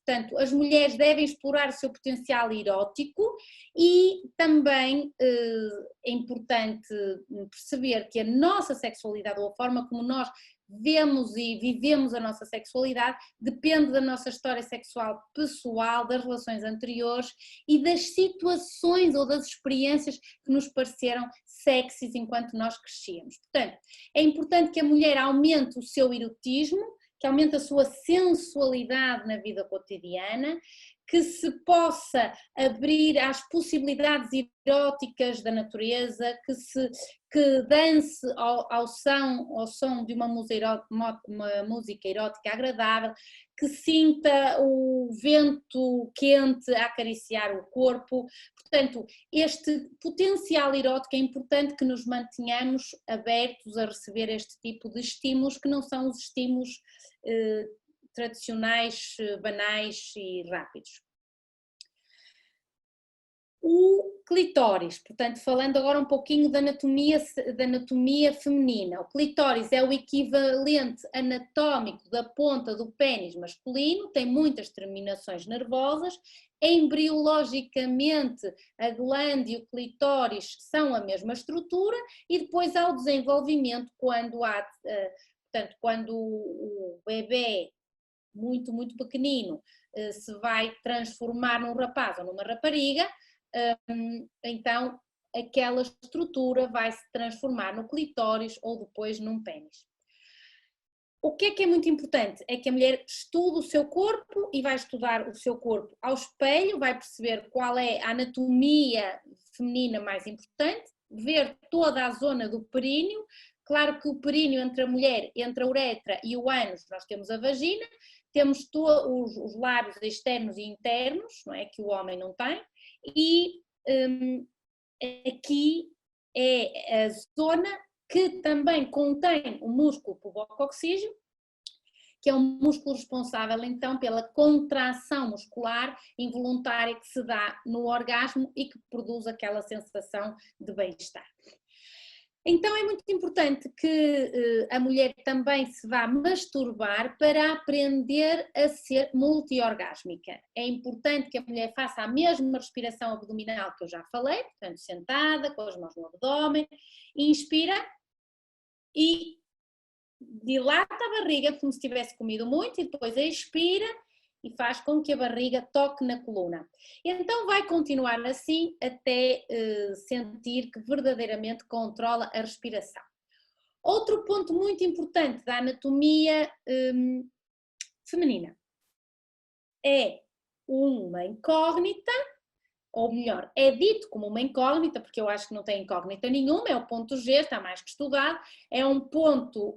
Speaker 1: Portanto, as mulheres devem explorar o seu potencial erótico e também é importante perceber que a nossa sexualidade ou a forma como nós vemos e vivemos a nossa sexualidade depende da nossa história sexual pessoal, das relações anteriores e das situações ou das experiências que nos pareceram sexys enquanto nós crescíamos. Portanto, é importante que a mulher aumente o seu erotismo, que aumente a sua sensualidade na vida cotidiana, que se possa abrir às possibilidades eróticas da natureza, que dance ao som de uma música erótica agradável, que sinta o vento quente a acariciar o corpo. Portanto, este potencial erótico é importante que nos mantenhamos abertos a receber este tipo de estímulos, que não são os estímulos tradicionais, banais e rápidos. O clitóris, portanto, falando agora um pouquinho da anatomia feminina. O clitóris é o equivalente anatómico da ponta do pênis masculino, tem muitas terminações nervosas, embriologicamente a glândula e o clitóris são a mesma estrutura e depois há o desenvolvimento quando o bebê muito, muito pequenino se vai transformar num rapaz ou numa rapariga, então aquela estrutura vai se transformar no clitóris ou depois num pênis. O que é muito importante? É que a mulher estude o seu corpo e vai estudar o seu corpo ao espelho, vai perceber qual é a anatomia feminina mais importante, ver toda a zona do períneo, Claro que o períneo entre a mulher, entre a uretra e o ânus, nós temos a vagina, temos os lábios externos e internos, não é? Que o homem não tem, e aqui é a zona que também contém o músculo pubococcígeo, que é um músculo responsável então pela contração muscular involuntária que se dá no orgasmo e que produz aquela sensação de bem-estar. Então é muito importante que a mulher também se vá masturbar para aprender a ser multiorgásmica. É importante que a mulher faça a mesma respiração abdominal que eu já falei, portanto sentada, com as mãos no abdômen, inspira e dilata a barriga como se tivesse comido muito e depois expira e faz com que a barriga toque na coluna. Então vai continuar assim até sentir que verdadeiramente controla a respiração. Outro ponto muito importante da anatomia feminina é uma incógnita, ou melhor, é dito como uma incógnita, porque eu acho que não tem incógnita nenhuma, é o ponto G, está mais que estudado, é um ponto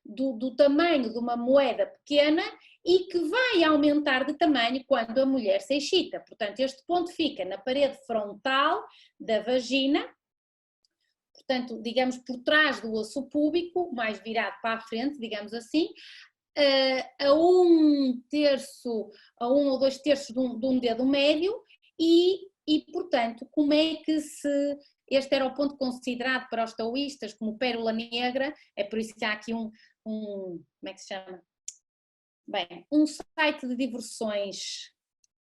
Speaker 1: do tamanho de uma moeda pequena e que vai aumentar de tamanho quando a mulher se excita. Portanto, este ponto fica na parede frontal da vagina, portanto, digamos, por trás do osso púbico, mais virado para a frente, digamos assim, a um ou 2/3 de um dedo médio, e portanto, como é que este era o ponto considerado para os taoístas como pérola negra, é por isso que há aqui como é que se chama? Bem, um site de diversões,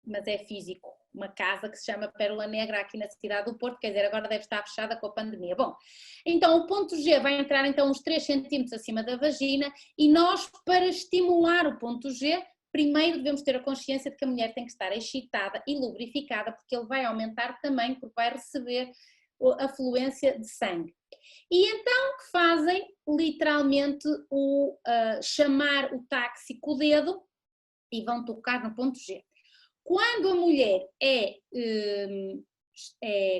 Speaker 1: mas é físico, uma casa que se chama Pérola Negra aqui na cidade do Porto, quer dizer, agora deve estar fechada com a pandemia. Bom, então o ponto G vai entrar então uns 3 centímetros acima da vagina e nós, para estimular o ponto G, primeiro devemos ter a consciência de que a mulher tem que estar excitada e lubrificada, porque ele vai aumentar de tamanho, porque vai receber a fluência de sangue. E então que fazem literalmente chamar o táxi com o dedo e vão tocar no ponto G. Quando a mulher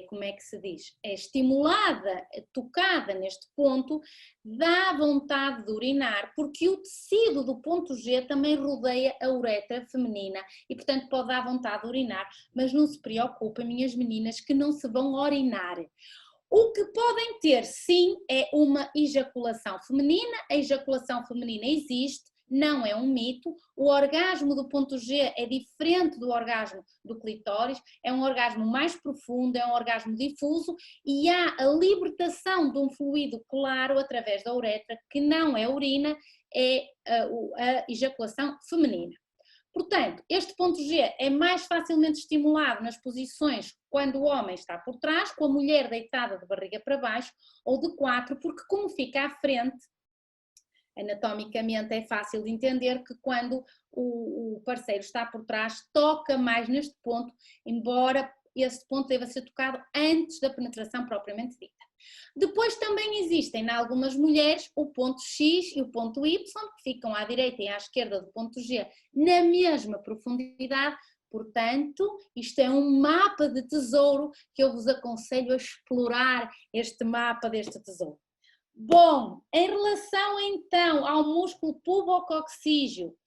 Speaker 1: como é que se diz? É estimulada, tocada neste ponto, dá vontade de urinar, porque o tecido do ponto G também rodeia a uretra feminina e, portanto, pode dar vontade de urinar, mas não se preocupem, minhas meninas, que não se vão orinar. O que podem ter, sim, é uma ejaculação feminina. A ejaculação feminina existe, não é um mito. O orgasmo do ponto G é diferente do orgasmo do clitóris, é um orgasmo mais profundo, é um orgasmo difuso e há a libertação de um fluido claro através da uretra, que não é urina, é a ejaculação feminina. Portanto, este ponto G é mais facilmente estimulado nas posições quando o homem está por trás, com a mulher deitada de barriga para baixo ou de quatro, porque como fica à frente, anatomicamente é fácil de entender que quando o parceiro está por trás toca mais neste ponto, embora esse ponto deva ser tocado antes da penetração propriamente dita. Depois também existem, em algumas mulheres, o ponto X e o ponto Y, que ficam à direita e à esquerda do ponto G na mesma profundidade. Portanto, isto é um mapa de tesouro que eu vos aconselho a explorar, este mapa deste tesouro. Bom, em relação então ao músculo pubococcígeo,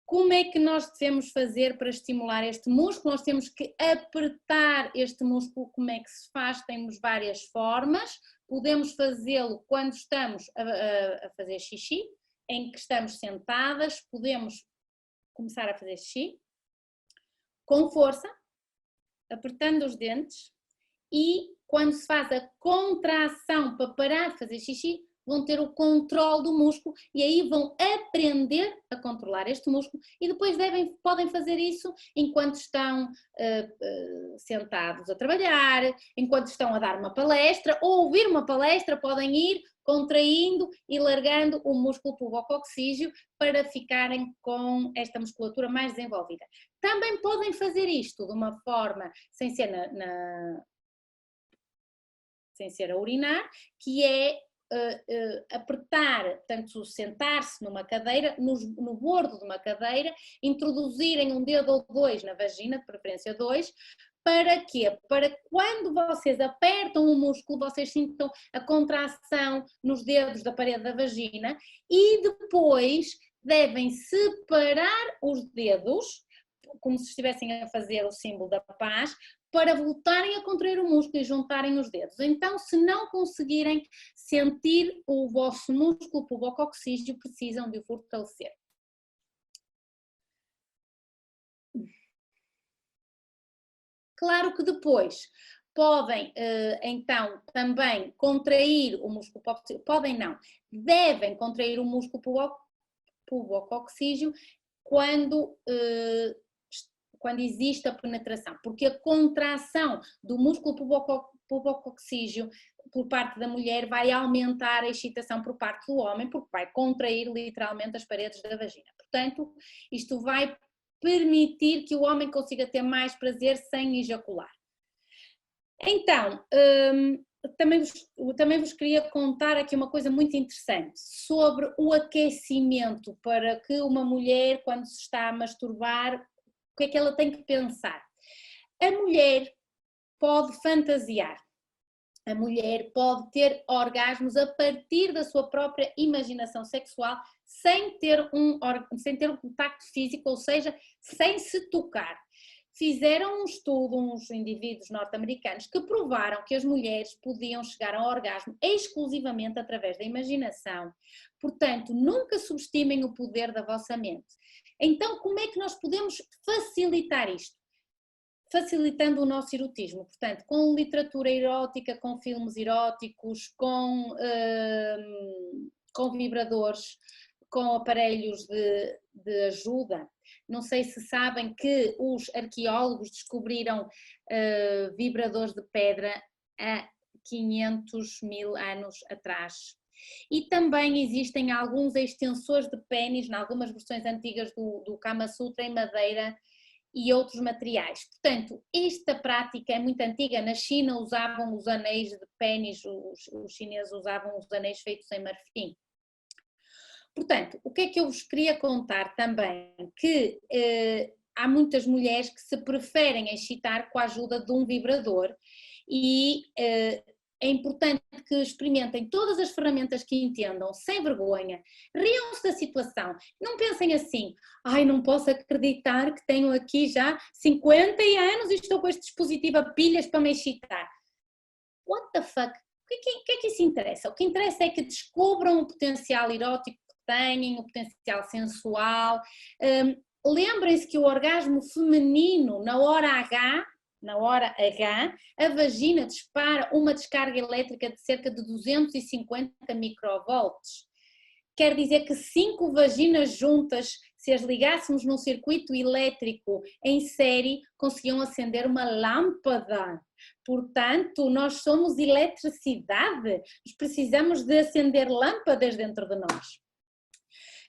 Speaker 1: como é que nós devemos fazer para estimular este músculo? Nós temos que apertar este músculo. Como é que se faz? Temos várias formas. Podemos fazê-lo quando estamos a fazer xixi, em que estamos sentadas, podemos começar a fazer xixi com força, apertando os dentes, e quando se faz a contração para parar de fazer xixi, vão ter o controle do músculo e aí vão aprender a controlar este músculo e depois podem fazer isso enquanto estão sentados a trabalhar, enquanto estão a dar uma palestra ou ouvir uma palestra, podem ir contraindo e largando o músculo pubococcígeo para ficarem com esta musculatura mais desenvolvida. Também podem fazer isto de uma forma sem ser sem ser a urinar, que é apertar, portanto, sentar-se numa cadeira, no bordo de uma cadeira, introduzirem um dedo ou dois na vagina, de preferência dois, Para quê? Para quando vocês apertam o músculo, vocês sintam a contração nos dedos da parede da vagina e depois devem separar os dedos, como se estivessem a fazer o símbolo da paz, para voltarem a contrair o músculo e juntarem os dedos. Então, se não conseguirem sentir o vosso músculo pubococcígeo, precisam de o fortalecer. Claro que depois podem, então, também contrair o músculo pubococcígeo, podem não, devem contrair o músculo pubococcígeo quando existe a penetração, porque a contração do músculo pubococcígeo por parte da mulher vai aumentar a excitação por parte do homem, porque vai contrair literalmente as paredes da vagina. Portanto, isto vai permitir que o homem consiga ter mais prazer sem ejacular. Então, também vos queria contar aqui uma coisa muito interessante sobre o aquecimento para que uma mulher, quando se está a masturbar, o que é que ela tem que pensar? A mulher pode fantasiar, a mulher pode ter orgasmos a partir da sua própria imaginação sexual sem ter um contacto físico, ou seja, sem se tocar. Fizeram um estudo, uns indivíduos norte-americanos, que provaram que as mulheres podiam chegar ao orgasmo exclusivamente através da imaginação. Portanto, nunca subestimem o poder da vossa mente. Então, como é que nós podemos facilitar isto? Facilitando o nosso erotismo, portanto, com literatura erótica, com filmes eróticos, com vibradores, com aparelhos de ajuda. Não sei se sabem que os arqueólogos descobriram vibradores de pedra há 500.000 anos atrás. E também existem alguns extensores de pênis, em algumas versões antigas do Kama Sutra, em madeira e outros materiais. Portanto, esta prática é muito antiga. Na China usavam os anéis de pênis, os chineses usavam os anéis feitos em marfim. Portanto, o que é que eu vos queria contar também? Que há muitas mulheres que se preferem excitar com a ajuda de um vibrador e é importante que experimentem todas as ferramentas que entendam, sem vergonha, riam-se da situação, não pensem assim, ai, não posso acreditar que tenho aqui já 50 anos e estou com este dispositivo a pilhas para me excitar. What the fuck? O que é que isso interessa? O que interessa é que descubram o potencial erótico que têm, o potencial sensual. Lembrem-se que o orgasmo feminino, na hora H, a vagina dispara uma descarga elétrica de cerca de 250 microvolts. Quer dizer que 5 vaginas juntas, se as ligássemos num circuito elétrico em série, conseguiam acender uma lâmpada. Portanto, nós somos eletricidade, nós precisamos de acender lâmpadas dentro de nós.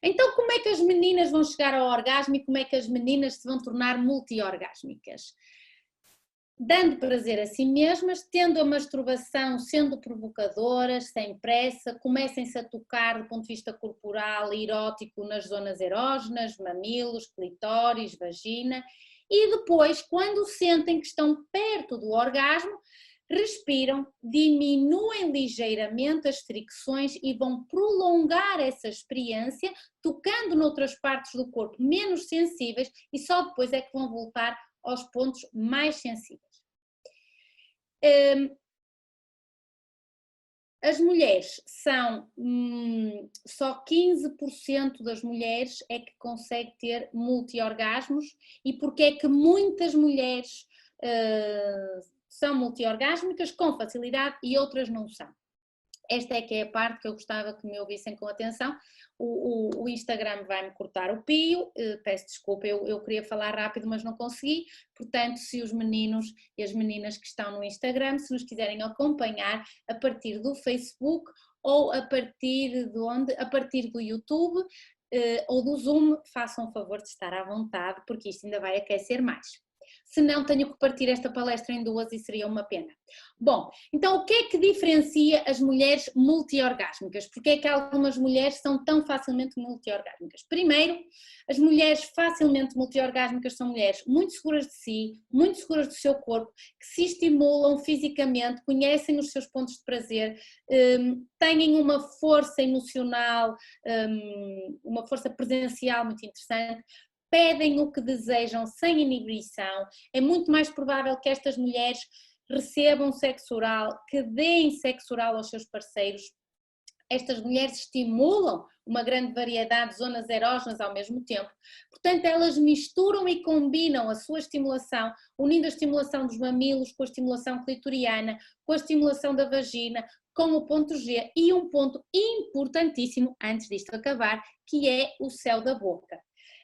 Speaker 1: Então, como é que as meninas vão chegar ao orgasmo e como é que as meninas se vão tornar multiorgásmicas? Dando prazer a si mesmas, tendo a masturbação sendo provocadoras, sem pressa, comecem-se a tocar do ponto de vista corporal e erótico nas zonas erógenas, mamilos, clitóris, vagina, e depois, quando sentem que estão perto do orgasmo, respiram, diminuem ligeiramente as fricções e vão prolongar essa experiência, tocando noutras partes do corpo menos sensíveis e só depois é que vão voltar aos pontos mais sensíveis. As mulheres são, só 15% das mulheres é que consegue ter multiorgasmos. E porque é que muitas mulheres são multiorgásmicas com facilidade e outras não são? Esta é que é a parte que eu gostava que me ouvissem com atenção. O Instagram vai-me cortar o pio, peço desculpa, eu queria falar rápido, mas não consegui. Portanto, se os meninos e as meninas que estão no Instagram, se nos quiserem acompanhar a partir do Facebook ou a partir de onde? A partir do YouTube ou do Zoom, façam o favor de estar à vontade, porque isto ainda vai aquecer mais. Se não, tenho que partir esta palestra em duas e seria uma pena. Bom, então o que é que diferencia as mulheres multiorgásmicas? Porque é que algumas mulheres são tão facilmente multiorgásmicas? Primeiro, as mulheres facilmente multiorgásmicas são mulheres muito seguras de si, muito seguras do seu corpo, que se estimulam fisicamente, conhecem os seus pontos de prazer, têm uma força emocional, uma força presencial muito interessante, pedem o que desejam sem inibição. É muito mais provável que estas mulheres recebam sexo oral, que deem sexo oral aos seus parceiros. Estas mulheres estimulam uma grande variedade de zonas erógenas ao mesmo tempo. Portanto, elas misturam e combinam a sua estimulação, unindo a estimulação dos mamilos com a estimulação clitoriana, com a estimulação da vagina, com o ponto G e um ponto importantíssimo, antes disto acabar, que é o céu da boca.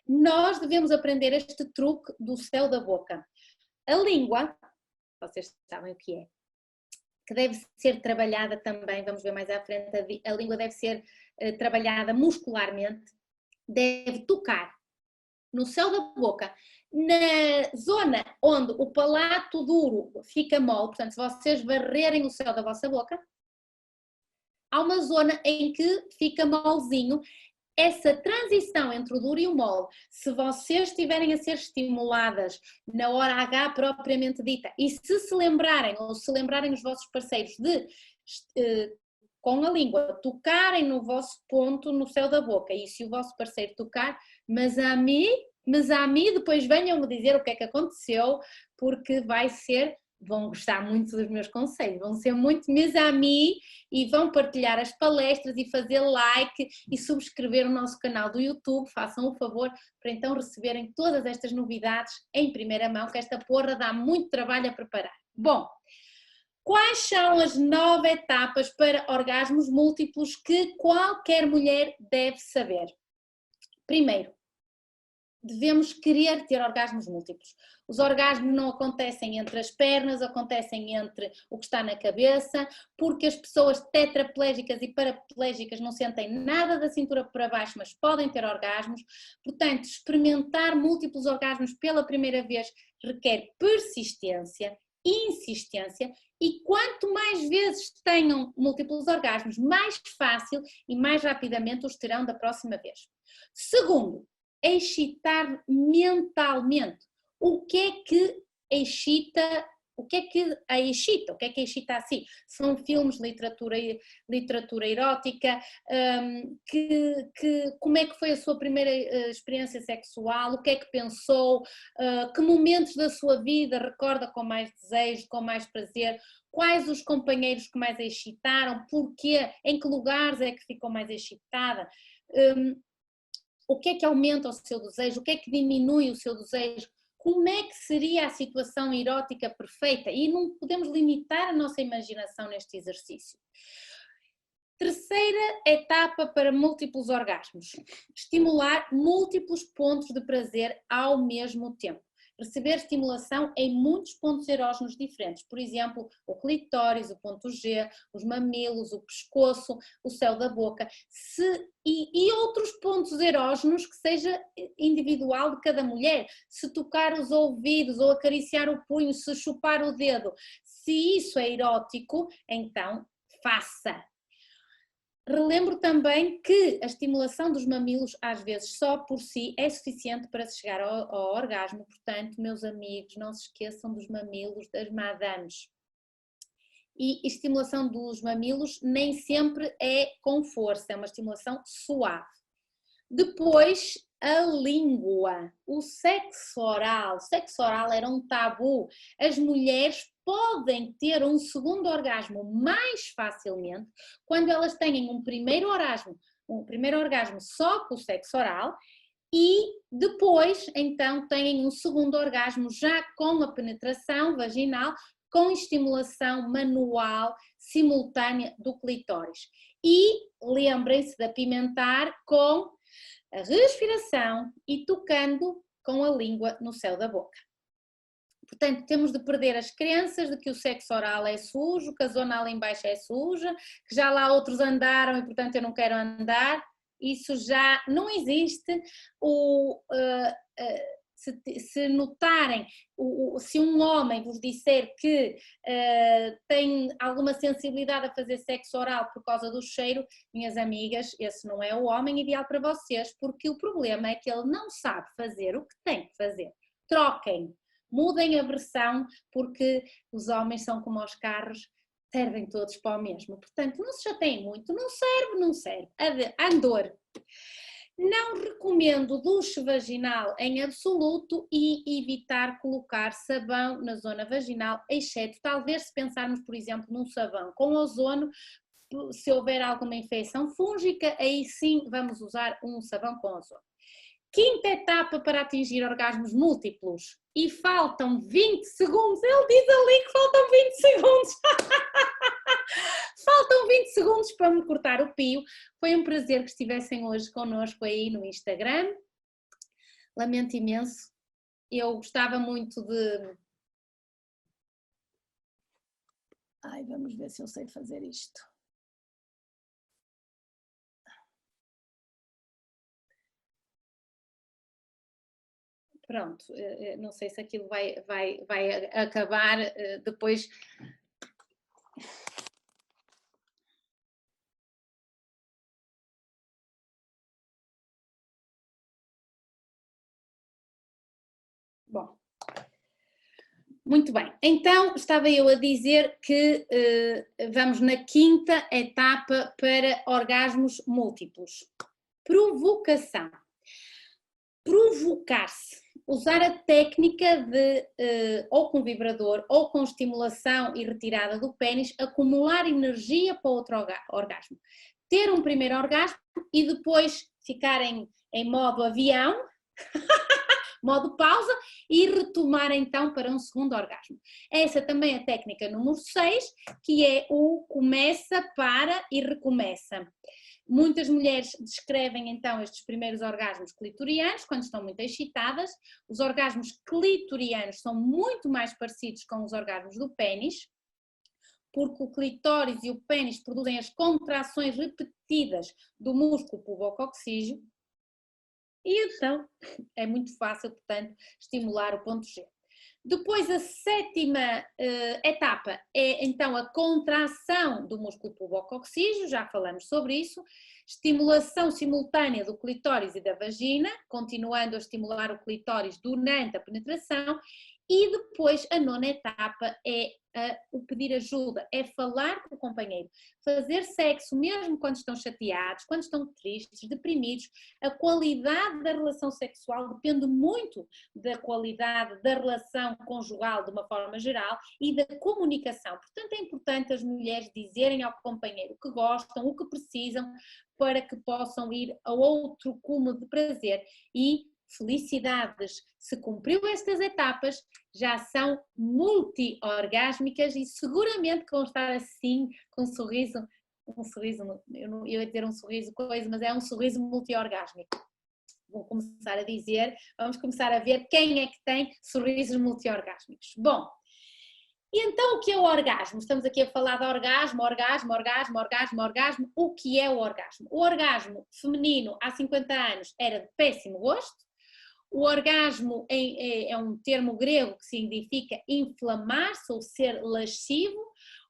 Speaker 1: Nós devemos aprender este truque do céu da boca. A língua, vocês sabem o que é, que deve ser trabalhada também, vamos ver mais à frente, a língua deve ser trabalhada muscularmente, deve tocar no céu da boca, na zona onde o palato duro fica mole, portanto, se vocês varrerem o céu da vossa boca, há uma zona em que fica molezinho. Essa transição entre o duro e o mole, se vocês estiverem a ser estimuladas na hora H propriamente dita, e se lembrarem, ou se lembrarem os vossos parceiros de, com a língua, tocarem no vosso ponto no céu da boca, e se o vosso parceiro tocar, mas a mim, depois venham-me dizer o que é que aconteceu, porque vão gostar muito dos meus conselhos, vão ser muito mes amis e vão partilhar as palestras e fazer like e subscrever o nosso canal do YouTube, façam o favor para então receberem todas estas novidades em primeira mão, que esta porra dá muito trabalho a preparar. Bom, quais são as 9 etapas para orgasmos múltiplos que qualquer mulher deve saber? Primeiro, devemos querer ter orgasmos múltiplos. Os orgasmos não acontecem entre as pernas, acontecem entre o que está na cabeça, porque as pessoas tetraplégicas e paraplégicas não sentem nada da cintura para baixo, mas podem ter orgasmos. Portanto, experimentar múltiplos orgasmos pela primeira vez requer persistência, insistência, e quanto mais vezes tenham múltiplos orgasmos, mais fácil e mais rapidamente os terão da próxima vez. Segundo, excitar mentalmente. O que é que excita? O que é que a excita? O que é que a excita assim? São filmes, literatura erótica, como é que foi a sua primeira experiência sexual, o que é que pensou, que momentos da sua vida recorda com mais desejo, com mais prazer, quais os companheiros que mais a excitaram, porquê, em que lugares é que ficou mais excitada, o que é que aumenta o seu desejo, o que é que diminui o seu desejo, como é que seria a situação erótica perfeita, e não podemos limitar a nossa imaginação neste exercício. Terceira etapa para múltiplos orgasmos, estimular múltiplos pontos de prazer ao mesmo tempo. Receber estimulação em muitos pontos erógenos diferentes, por exemplo, o clitóris, o ponto G, os mamilos, o pescoço, o céu da boca, e outros pontos erógenos que seja individual de cada mulher. Se tocar os ouvidos ou acariciar o punho, se chupar o dedo, se isso é erótico, então faça. Relembro também que a estimulação dos mamilos, às vezes, só por si é suficiente para se chegar ao orgasmo. Portanto, meus amigos, não se esqueçam dos mamilos das madames. E estimulação dos mamilos nem sempre é com força, é uma estimulação suave. Depois, a língua, o sexo oral. O sexo oral era um tabu. As mulheres podem ter um segundo orgasmo mais facilmente quando elas têm um primeiro orgasmo só com o sexo oral e depois então têm um segundo orgasmo já com a penetração vaginal, com estimulação manual simultânea do clitóris. E lembrem-se de apimentar com a respiração e tocando com a língua no céu da boca. Portanto, temos de perder as crenças de que o sexo oral é sujo, que a zona ali embaixo é suja, que já lá outros andaram e portanto eu não quero andar. Isso já não existe. se notarem, se um homem vos disser que tem alguma sensibilidade a fazer sexo oral por causa do cheiro, minhas amigas, esse não é o homem ideal para vocês, porque o problema é que ele não sabe fazer o que tem que fazer. Troquem, mudem a versão, porque os homens são como os carros, servem todos para o mesmo. Portanto, não se chateiem muito, não serve, não serve. Andor. Não recomendo duche vaginal em absoluto e evitar colocar sabão na zona vaginal, exceto talvez se pensarmos, por exemplo, num sabão com ozono, se houver alguma infecção fúngica, aí sim vamos usar um sabão com ozono. Quinta etapa para atingir orgasmos múltiplos. E faltam 20 segundos. Ele diz ali que faltam 20 segundos. Faltam 20 segundos para me cortar o pio. Foi um prazer que estivessem hoje connosco aí no Instagram. Lamento imenso. Eu gostava muito de... Ai, vamos ver se eu sei fazer isto. Pronto, não sei se aquilo vai acabar depois. Bom, muito bem. Então, estava eu a dizer que vamos na quinta etapa para orgasmos múltiplos. Provocação. Provocar-se. Usar a técnica de, ou com vibrador, ou com estimulação e retirada do pênis, acumular energia para outro orgasmo. Ter um primeiro orgasmo e depois ficar em modo avião, modo pausa, e retomar então para um segundo orgasmo. Essa também é a técnica número 6, que é o começa, para e recomeça. Muitas mulheres descrevem então estes primeiros orgasmos clitorianos quando estão muito excitadas. Os orgasmos clitorianos são muito mais parecidos com os orgasmos do pênis, porque o clitóris e o pênis produzem as contrações repetidas do músculo pubococcígeo e então é muito fácil, portanto, estimular o ponto G. Depois a sétima etapa é então a contração do músculo pubococcígeo, já falamos sobre isso, estimulação simultânea do clitóris e da vagina, continuando a estimular o clitóris durante a penetração, e depois a nona etapa é o pedir ajuda, é falar com o companheiro, fazer sexo mesmo quando estão chateados, quando estão tristes, deprimidos. A qualidade da relação sexual depende muito da qualidade da relação conjugal de uma forma geral e da comunicação. Portanto, é importante as mulheres dizerem ao companheiro o que gostam, o que precisam, para que possam ir a outro cume de prazer. E felicidades, se cumpriu estas etapas, já são multi-orgásmicas e seguramente vão estar assim, com um sorriso, eu ia dizer um sorriso coisa, mas é um sorriso multi-orgásmico. Vou começar a dizer, vamos começar a ver quem é que tem sorrisos multi-orgásmicos. Bom, e então o que é o orgasmo? Estamos aqui a falar de orgasmo. O que é o orgasmo? O orgasmo feminino há 50 anos era de péssimo gosto. O orgasmo é um termo grego que significa inflamar-se ou ser lascivo.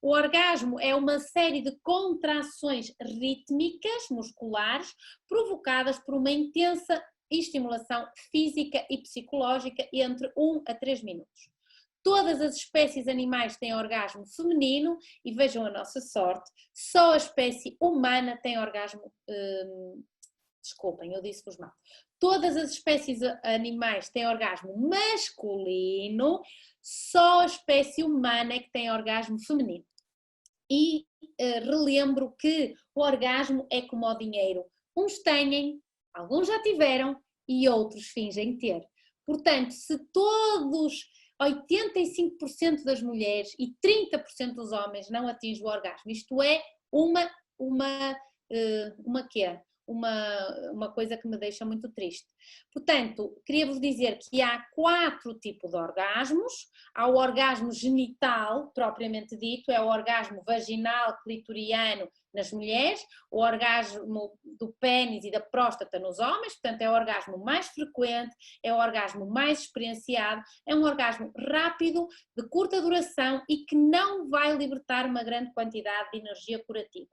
Speaker 1: O orgasmo é uma série de contrações rítmicas musculares provocadas por uma intensa estimulação física e psicológica entre 1 a 3 minutos. Todas as espécies animais têm orgasmo feminino e vejam a nossa sorte, só a espécie humana tem orgasmo, desculpem, eu disse-vos mal. Todas as espécies animais têm orgasmo masculino, só a espécie humana é que tem orgasmo feminino. E relembro que o orgasmo é como o dinheiro. Uns têm, alguns já tiveram e outros fingem ter. Portanto, se todos, 85% das mulheres e 30% dos homens não atingem o orgasmo, isto é uma quê? uma coisa que me deixa muito triste. Portanto, queria-vos dizer que há 4 tipos de orgasmos. Há o orgasmo genital, propriamente dito, é o orgasmo vaginal, clitoriano nas mulheres, o orgasmo do pênis e da próstata nos homens, portanto é o orgasmo mais frequente, é o orgasmo mais experienciado, é um orgasmo rápido, de curta duração e que não vai libertar uma grande quantidade de energia curativa.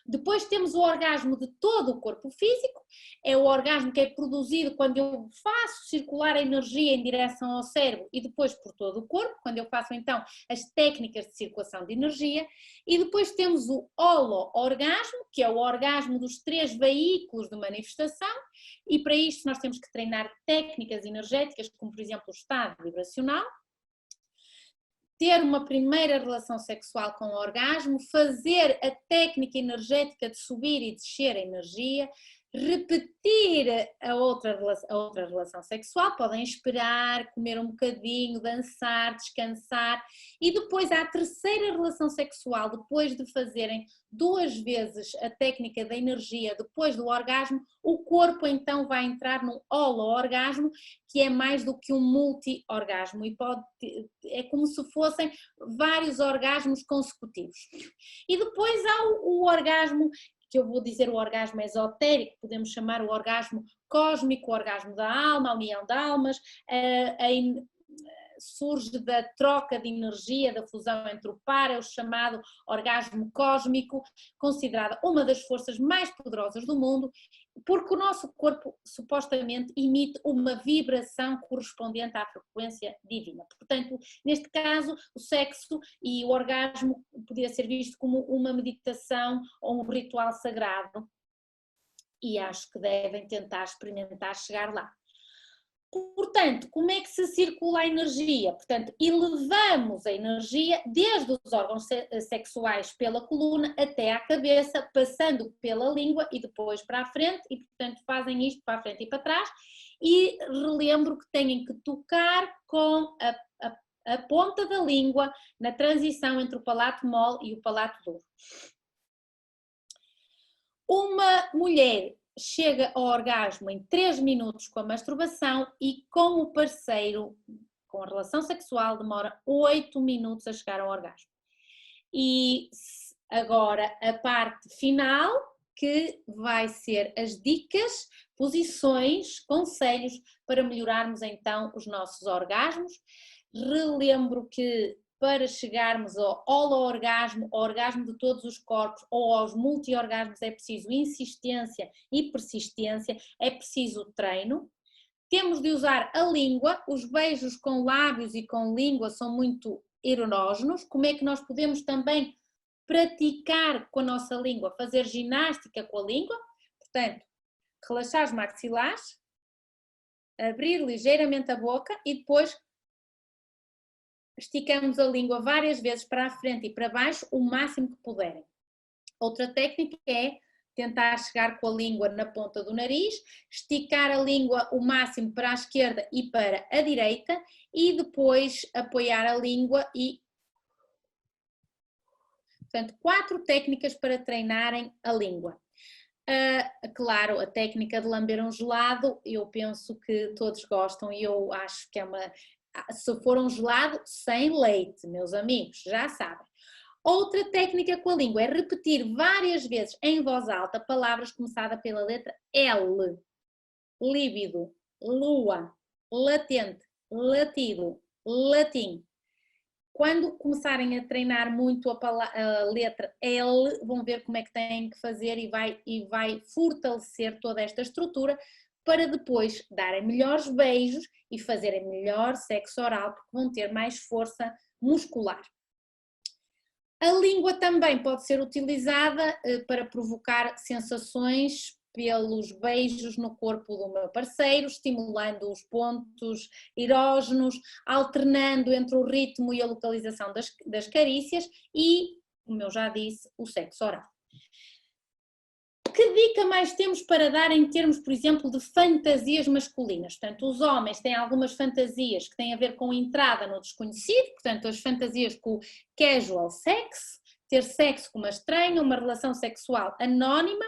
Speaker 1: Depois temos o orgasmo de todo o corpo físico, é o orgasmo que é produzido quando eu faço circular a energia em direção ao cérebro e depois por todo o corpo, quando eu faço então as técnicas de circulação de energia. E depois temos o holo-orgasmo, que é o orgasmo dos 3 veículos de manifestação, e para isto nós temos que treinar técnicas energéticas, como por exemplo o estado vibracional, ter uma primeira relação sexual com o orgasmo, fazer a técnica energética de subir e descer a energia, repetir a outra relação sexual, podem esperar, comer um bocadinho, dançar, descansar, e depois à terceira relação sexual, depois de fazerem 2 vezes a técnica da energia depois do orgasmo, o corpo então vai entrar num holo-orgasmo, que é mais do que um multi-orgasmo, e é como se fossem vários orgasmos consecutivos. E depois há o orgasmo, que eu vou dizer o orgasmo esotérico, podemos chamar o orgasmo cósmico, o orgasmo da alma, a união de almas, surge da troca de energia, da fusão entre o par, é o chamado orgasmo cósmico, considerada uma das forças mais poderosas do mundo, porque o nosso corpo supostamente emite uma vibração correspondente à frequência divina. Portanto, neste caso, o sexo e o orgasmo podia ser visto como uma meditação ou um ritual sagrado, e acho que devem tentar experimentar chegar lá. Portanto, como é que se circula a energia? Portanto, elevamos a energia desde os órgãos sexuais pela coluna até à cabeça, passando pela língua e depois para a frente, e portanto fazem isto para a frente e para trás, e relembro que têm que tocar com a ponta da língua na transição entre o palato mole e o palato duro. Uma mulher chega ao orgasmo em 3 minutos com a masturbação e com o parceiro, com a relação sexual, demora 8 minutos a chegar ao orgasmo. E agora a parte final, que vai ser as dicas, posições, conselhos para melhorarmos então os nossos orgasmos. Relembro que para chegarmos ao holo-orgasmo, ao orgasmo de todos os corpos ou aos multi-orgasmos é preciso insistência e persistência, é preciso treino. Temos de usar a língua, os beijos com lábios e com língua são muito erógenos. Como é que nós podemos também praticar com a nossa língua, fazer ginástica com a língua? Portanto, relaxar os maxilares, abrir ligeiramente a boca e depois esticamos a língua várias vezes para a frente e para baixo, o máximo que puderem. Outra técnica é tentar chegar com a língua na ponta do nariz, esticar a língua o máximo para a esquerda e para a direita e depois apoiar a língua e... Portanto, 4 técnicas para treinarem a língua. Claro, a técnica de lamber um gelado, eu penso que todos gostam e eu acho que é uma... Se for um gelado sem leite, meus amigos, já sabem. Outra técnica com a língua é repetir várias vezes em voz alta palavras começadas pela letra L. Líbido, lua, latente, latido, latim. Quando começarem a treinar muito a letra L, vão ver como é que têm que fazer e vai fortalecer toda esta estrutura para depois darem melhores beijos e fazerem melhor sexo oral, porque vão ter mais força muscular. A língua também pode ser utilizada para provocar sensações pelos beijos no corpo do meu parceiro, estimulando os pontos erógenos, alternando entre o ritmo e a localização das carícias e, como eu já disse, o sexo oral. Que dica mais temos para dar em termos, por exemplo, de fantasias masculinas? Portanto, os homens têm algumas fantasias que têm a ver com entrada no desconhecido, portanto, as fantasias com o casual sex, ter sexo com uma estranha, uma relação sexual anónima.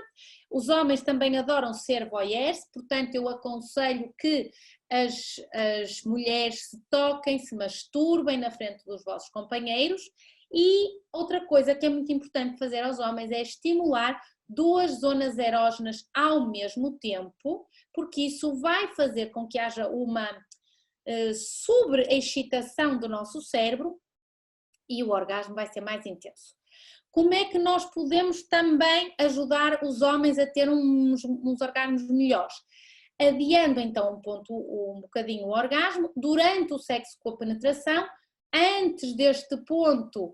Speaker 1: Os homens também adoram ser voyeurs, portanto eu aconselho que as mulheres se toquem, se masturbem na frente dos vossos companheiros. E outra coisa que é muito importante fazer aos homens é estimular duas zonas erógenas ao mesmo tempo, porque isso vai fazer com que haja uma sobreexcitação do nosso cérebro e o orgasmo vai ser mais intenso. Como é que nós podemos também ajudar os homens a ter uns orgasmos melhores? Adiando então um bocadinho o orgasmo, durante o sexo com a penetração, antes deste ponto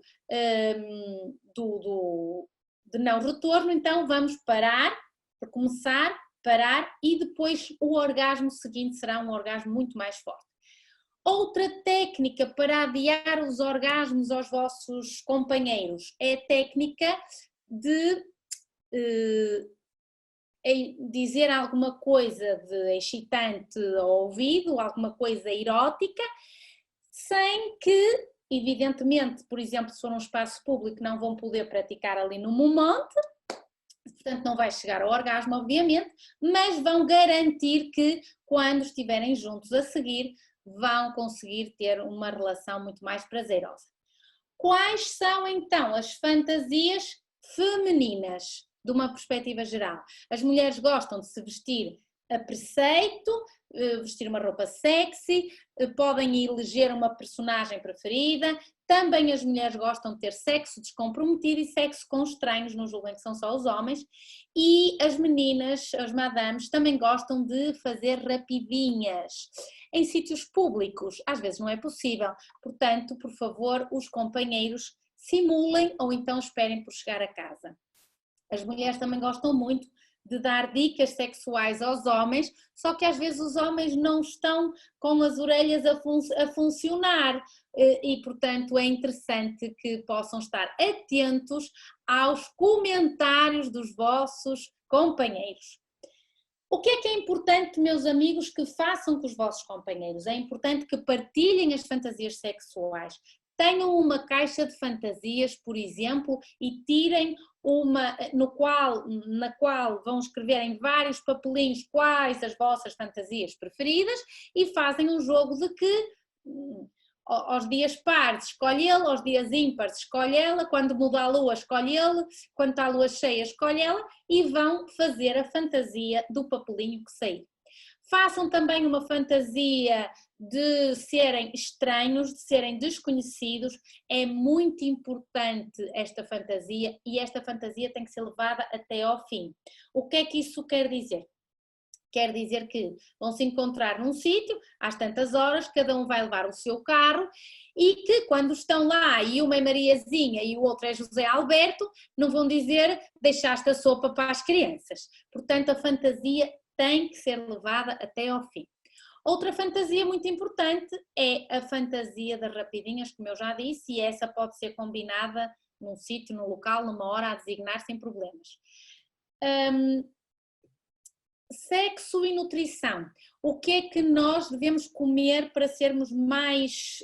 Speaker 1: de não retorno, então vamos parar, para começar, parar e depois o orgasmo seguinte será um orgasmo muito mais forte. Outra técnica para adiar os orgasmos aos vossos companheiros é a técnica de dizer alguma coisa de excitante ao ouvido, alguma coisa erótica, sem que, evidentemente, por exemplo, se for um espaço público, não vão poder praticar ali no momento, portanto não vai chegar ao orgasmo, obviamente, mas vão garantir que quando estiverem juntos a seguir, vão conseguir ter uma relação muito mais prazerosa. Quais são então as fantasias femininas, de uma perspectiva geral? As mulheres gostam de se vestir a preceito, vestir uma roupa sexy, podem eleger uma personagem preferida. Também as mulheres gostam de ter sexo descomprometido e sexo com estranhos, não julguem que são só os homens. E as meninas, as madames, também gostam de fazer rapidinhas. Em sítios públicos, às vezes não é possível, portanto, por favor, os companheiros simulem ou então esperem por chegar a casa. As mulheres também gostam muito de dar dicas sexuais aos homens, só que às vezes os homens não estão com as orelhas a funcionar e, portanto, é interessante que possam estar atentos aos comentários dos vossos companheiros. O que é importante, meus amigos, que façam com os vossos companheiros? É importante que partilhem as fantasias sexuais. Tenham uma caixa de fantasias, por exemplo, e tirem uma na qual vão escrever em vários papelinhos quais as vossas fantasias preferidas e fazem um jogo de que aos dias pares escolhe ele, aos dias ímpares escolhe ela, quando muda a lua escolhe ele, quando está a lua cheia escolhe ela e vão fazer a fantasia do papelinho que sair. Façam também uma fantasia de serem estranhos, de serem desconhecidos. É muito importante esta fantasia e esta fantasia tem que ser levada até ao fim. O que é que isso quer dizer? Quer dizer que vão se encontrar num sítio, às tantas horas, cada um vai levar o seu carro e que quando estão lá e uma é Mariazinha e o outro é José Alberto, não vão dizer deixaste a sopa para as crianças. Portanto, a fantasia tem que ser levada até ao fim. Outra fantasia muito importante é a fantasia das rapidinhas, como eu já disse, e essa pode ser combinada num sítio, num local, numa hora a designar sem problemas. Sexo e nutrição. O que é que nós devemos comer para sermos mais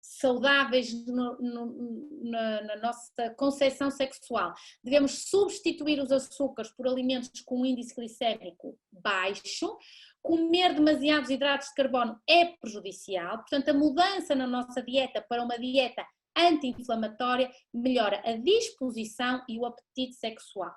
Speaker 1: saudáveis na nossa concepção sexual? Devemos substituir os açúcares por alimentos com um índice glicémico baixo. Comer demasiados hidratos de carbono é prejudicial, portanto a mudança na nossa dieta para uma dieta anti-inflamatória melhora a disposição e o apetite sexual.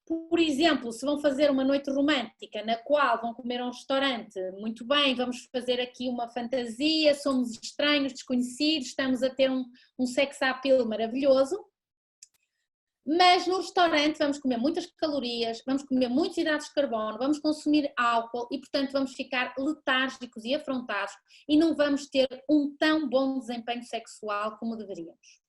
Speaker 1: Por exemplo, se vão fazer uma noite romântica na qual vão comer a um restaurante, muito bem, vamos fazer aqui uma fantasia, somos estranhos, desconhecidos, estamos a ter um sex appeal maravilhoso, mas no restaurante vamos comer muitas calorias, vamos comer muitos hidratos de carbono, vamos consumir álcool e, portanto, vamos ficar letárgicos e afrontados e não vamos ter um tão bom desempenho sexual como deveríamos.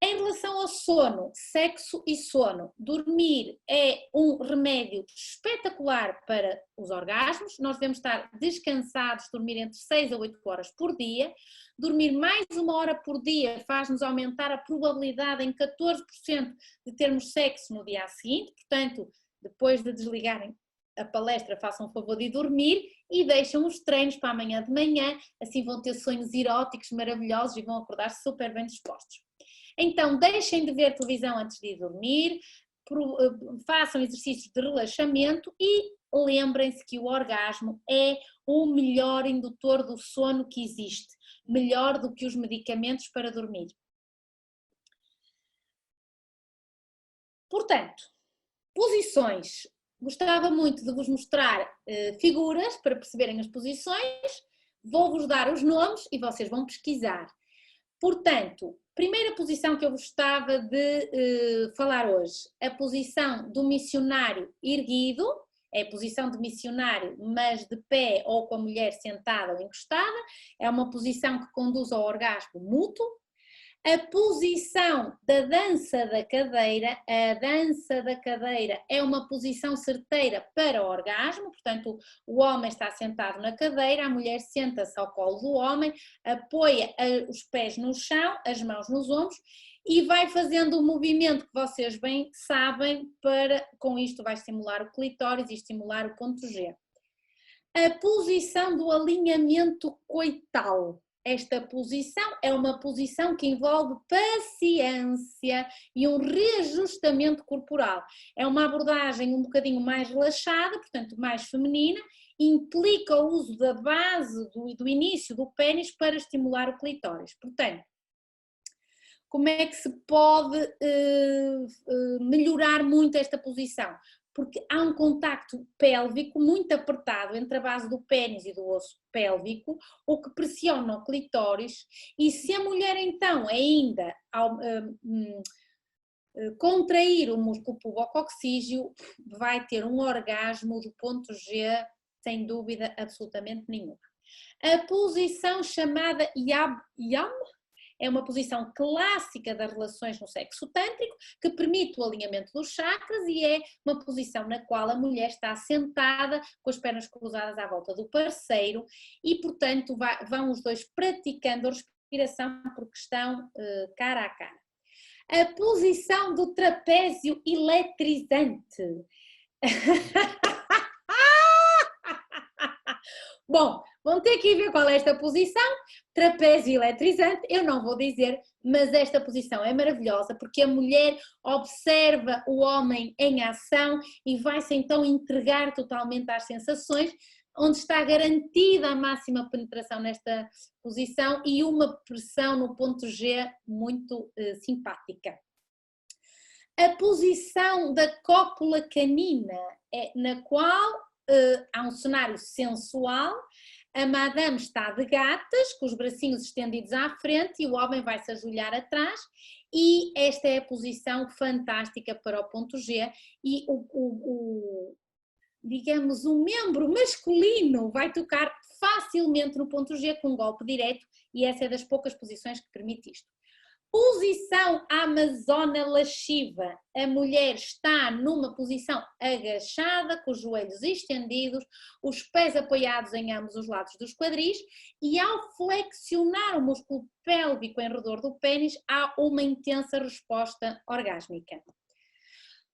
Speaker 1: Em relação ao sono, sexo e sono, dormir é um remédio espetacular para os orgasmos. Nós devemos estar descansados, dormir entre 6 a 8 horas por dia. Dormir mais 1 hora por dia faz-nos aumentar a probabilidade em 14% de termos sexo no dia seguinte. Portanto, depois de desligarem a palestra, façam o favor de dormir e deixam os treinos para amanhã de manhã. Assim vão ter sonhos eróticos maravilhosos e vão acordar super bem dispostos. Então deixem de ver televisão antes de ir dormir, façam exercícios de relaxamento e lembrem-se que o orgasmo é o melhor indutor do sono que existe, melhor do que os medicamentos para dormir. Portanto, posições. Gostava muito de vos mostrar figuras para perceberem as posições, vou-vos dar os nomes e vocês vão pesquisar. Portanto, primeira posição que eu gostava de falar hoje, a posição do missionário erguido, é a posição de missionário, mas de pé ou com a mulher sentada ou encostada, é uma posição que conduz ao orgasmo mútuo. A posição da dança da cadeira, a dança da cadeira é uma posição certeira para o orgasmo, portanto o homem está sentado na cadeira, a mulher senta-se ao colo do homem, apoia os pés no chão, as mãos nos ombros e vai fazendo o movimento que vocês bem sabem, com isto vai estimular o clitóris e estimular o ponto G. A posição do alinhamento coital. Esta posição é uma posição que envolve paciência e um reajustamento corporal. É uma abordagem um bocadinho mais relaxada, portanto mais feminina, implica o uso da base do início do pênis para estimular o clitóris. Portanto, como é que se pode melhorar muito esta posição? Porque há um contacto pélvico muito apertado entre a base do pênis e do osso pélvico, o que pressiona o clitóris, e se a mulher então ainda contrair o músculo pubococcígeo, vai ter um orgasmo do ponto G, sem dúvida absolutamente nenhuma. A posição chamada Yam é uma posição clássica das relações no sexo tântrico, que permite o alinhamento dos chakras e é uma posição na qual a mulher está sentada com as pernas cruzadas à volta do parceiro e, portanto, vão os dois praticando a respiração porque estão cara a cara. A posição do trapézio eletrizante. Bom, vão ter que ir ver qual é esta posição, trapézio eletrizante, eu não vou dizer, mas esta posição é maravilhosa porque a mulher observa o homem em ação e vai-se então entregar totalmente às sensações, onde está garantida a máxima penetração nesta posição e uma pressão no ponto G muito simpática. A posição da cópula canina, na qual há um cenário sensual, a madame está de gatas, com os bracinhos estendidos à frente e o homem vai se ajoelhar atrás e esta é a posição fantástica para o ponto G e digamos, o membro masculino vai tocar facilmente no ponto G com um golpe direto e essa é das poucas posições que permite isto. Posição amazona lasciva. A mulher está numa posição agachada, com os joelhos estendidos, os pés apoiados em ambos os lados dos quadris e ao flexionar o músculo pélvico em redor do pênis há uma intensa resposta orgásmica.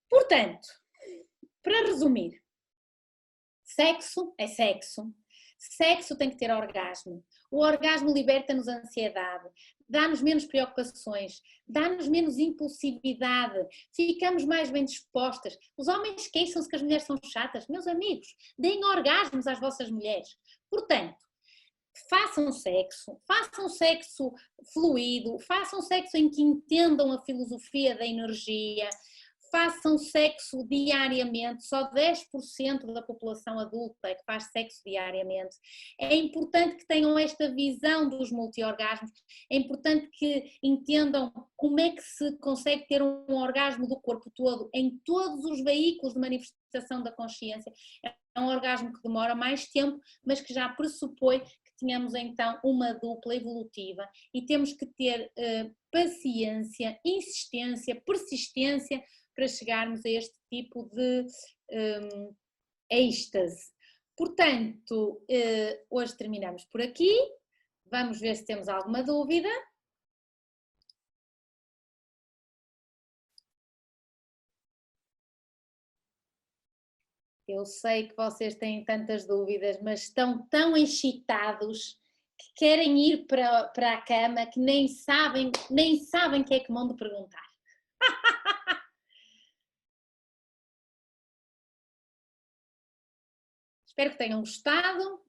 Speaker 1: Portanto, para resumir, sexo é sexo. Sexo tem que ter orgasmo. O orgasmo liberta-nos a ansiedade, dá-nos menos preocupações, dá-nos menos impulsividade, ficamos mais bem dispostas. Os homens queixam-se que as mulheres são chatas. Meus amigos, deem orgasmos às vossas mulheres. Portanto, façam sexo fluido, façam sexo em que entendam a filosofia da energia, façam sexo diariamente, só 10% da população adulta é que faz sexo diariamente. É importante que tenham esta visão dos multi-orgasmos, é importante que entendam como é que se consegue ter um orgasmo do corpo todo, em todos os veículos de manifestação da consciência. É um orgasmo que demora mais tempo, mas que já pressupõe que tenhamos então uma dupla evolutiva e temos que ter paciência, insistência, persistência, para chegarmos a este tipo de êxtase. Portanto, hoje terminamos por aqui, vamos ver se temos alguma dúvida. Eu sei que vocês têm tantas dúvidas, mas estão tão excitados que querem ir para a cama, que nem sabem o que é que vão de perguntar. Espero que tenham gostado.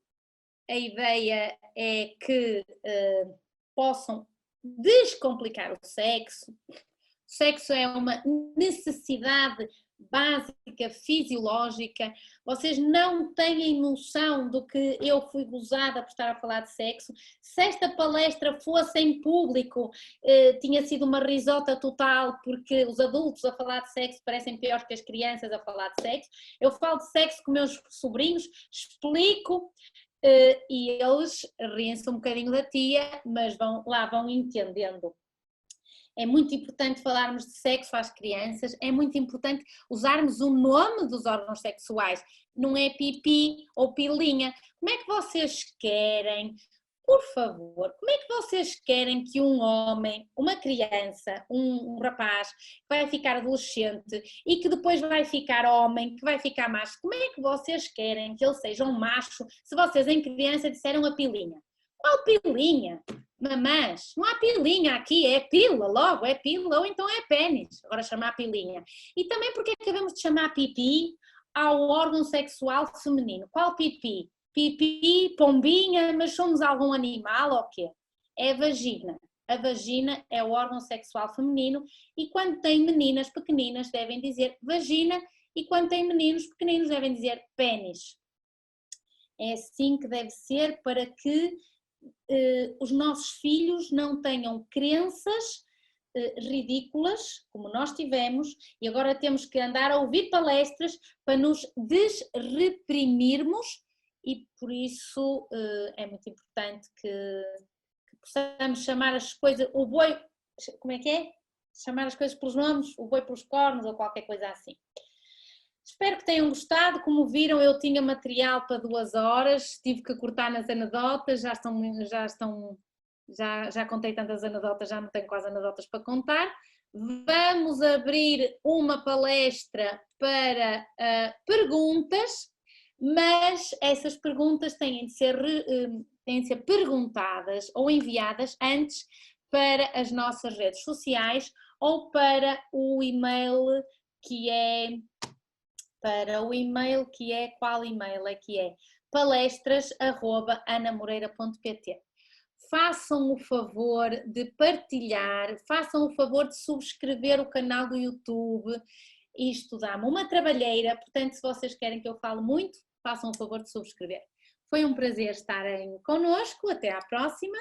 Speaker 1: A ideia é que possam descomplicar o sexo. O sexo é uma necessidade básica, fisiológica. Vocês não têm noção do que eu fui gozada por estar a falar de sexo. Se esta palestra fosse em público, tinha sido uma risota total, porque os adultos a falar de sexo parecem piores que as crianças a falar de sexo. Eu falo de sexo com meus sobrinhos, explico, e eles riem-se um bocadinho da tia, mas vão entendendo. É muito importante falarmos de sexo às crianças, é muito importante usarmos o nome dos órgãos sexuais, não é pipi ou pilinha. Como é que vocês querem, por favor, como é que vocês querem que um homem, uma criança, um rapaz, que vai ficar adolescente e que depois vai ficar homem, que vai ficar macho, como é que vocês querem que ele seja um macho se vocês em criança disseram a pilinha? Qual pilinha? Mamãs, não há pilinha aqui, é pila logo, é pila ou então é pênis, agora chamar pilinha. E também porque acabamos de chamar pipi ao órgão sexual feminino. Qual pipi? Pipi, pombinha, mas somos algum animal ou quê? É vagina. A vagina é o órgão sexual feminino e quando tem meninas pequeninas devem dizer vagina e quando tem meninos pequeninos devem dizer pênis. É assim que deve ser para que os nossos filhos não tenham crenças ridículas, como nós tivemos, e agora temos que andar a ouvir palestras para nos desreprimirmos, e por isso é muito importante que possamos chamar as coisas, o boi, como é que é? Chamar as coisas pelos nomes, o boi pelos cornos ou qualquer coisa assim. Espero que tenham gostado. Como viram, eu tinha material para 2 horas, tive que cortar nas anedotas, já contei tantas anedotas, já não tenho quase anedotas para contar. Vamos abrir uma palestra para perguntas, mas essas perguntas têm de ser perguntadas ou enviadas antes para as nossas redes sociais ou para o e-mail que é... qual e-mail é que é? palestras@anamoreira.pt. Façam o favor de partilhar, façam o favor de subscrever o canal do YouTube. Isto dá-me uma trabalheira, portanto, se vocês querem que eu fale muito, façam o favor de subscrever. Foi um prazer estarem connosco, até à próxima.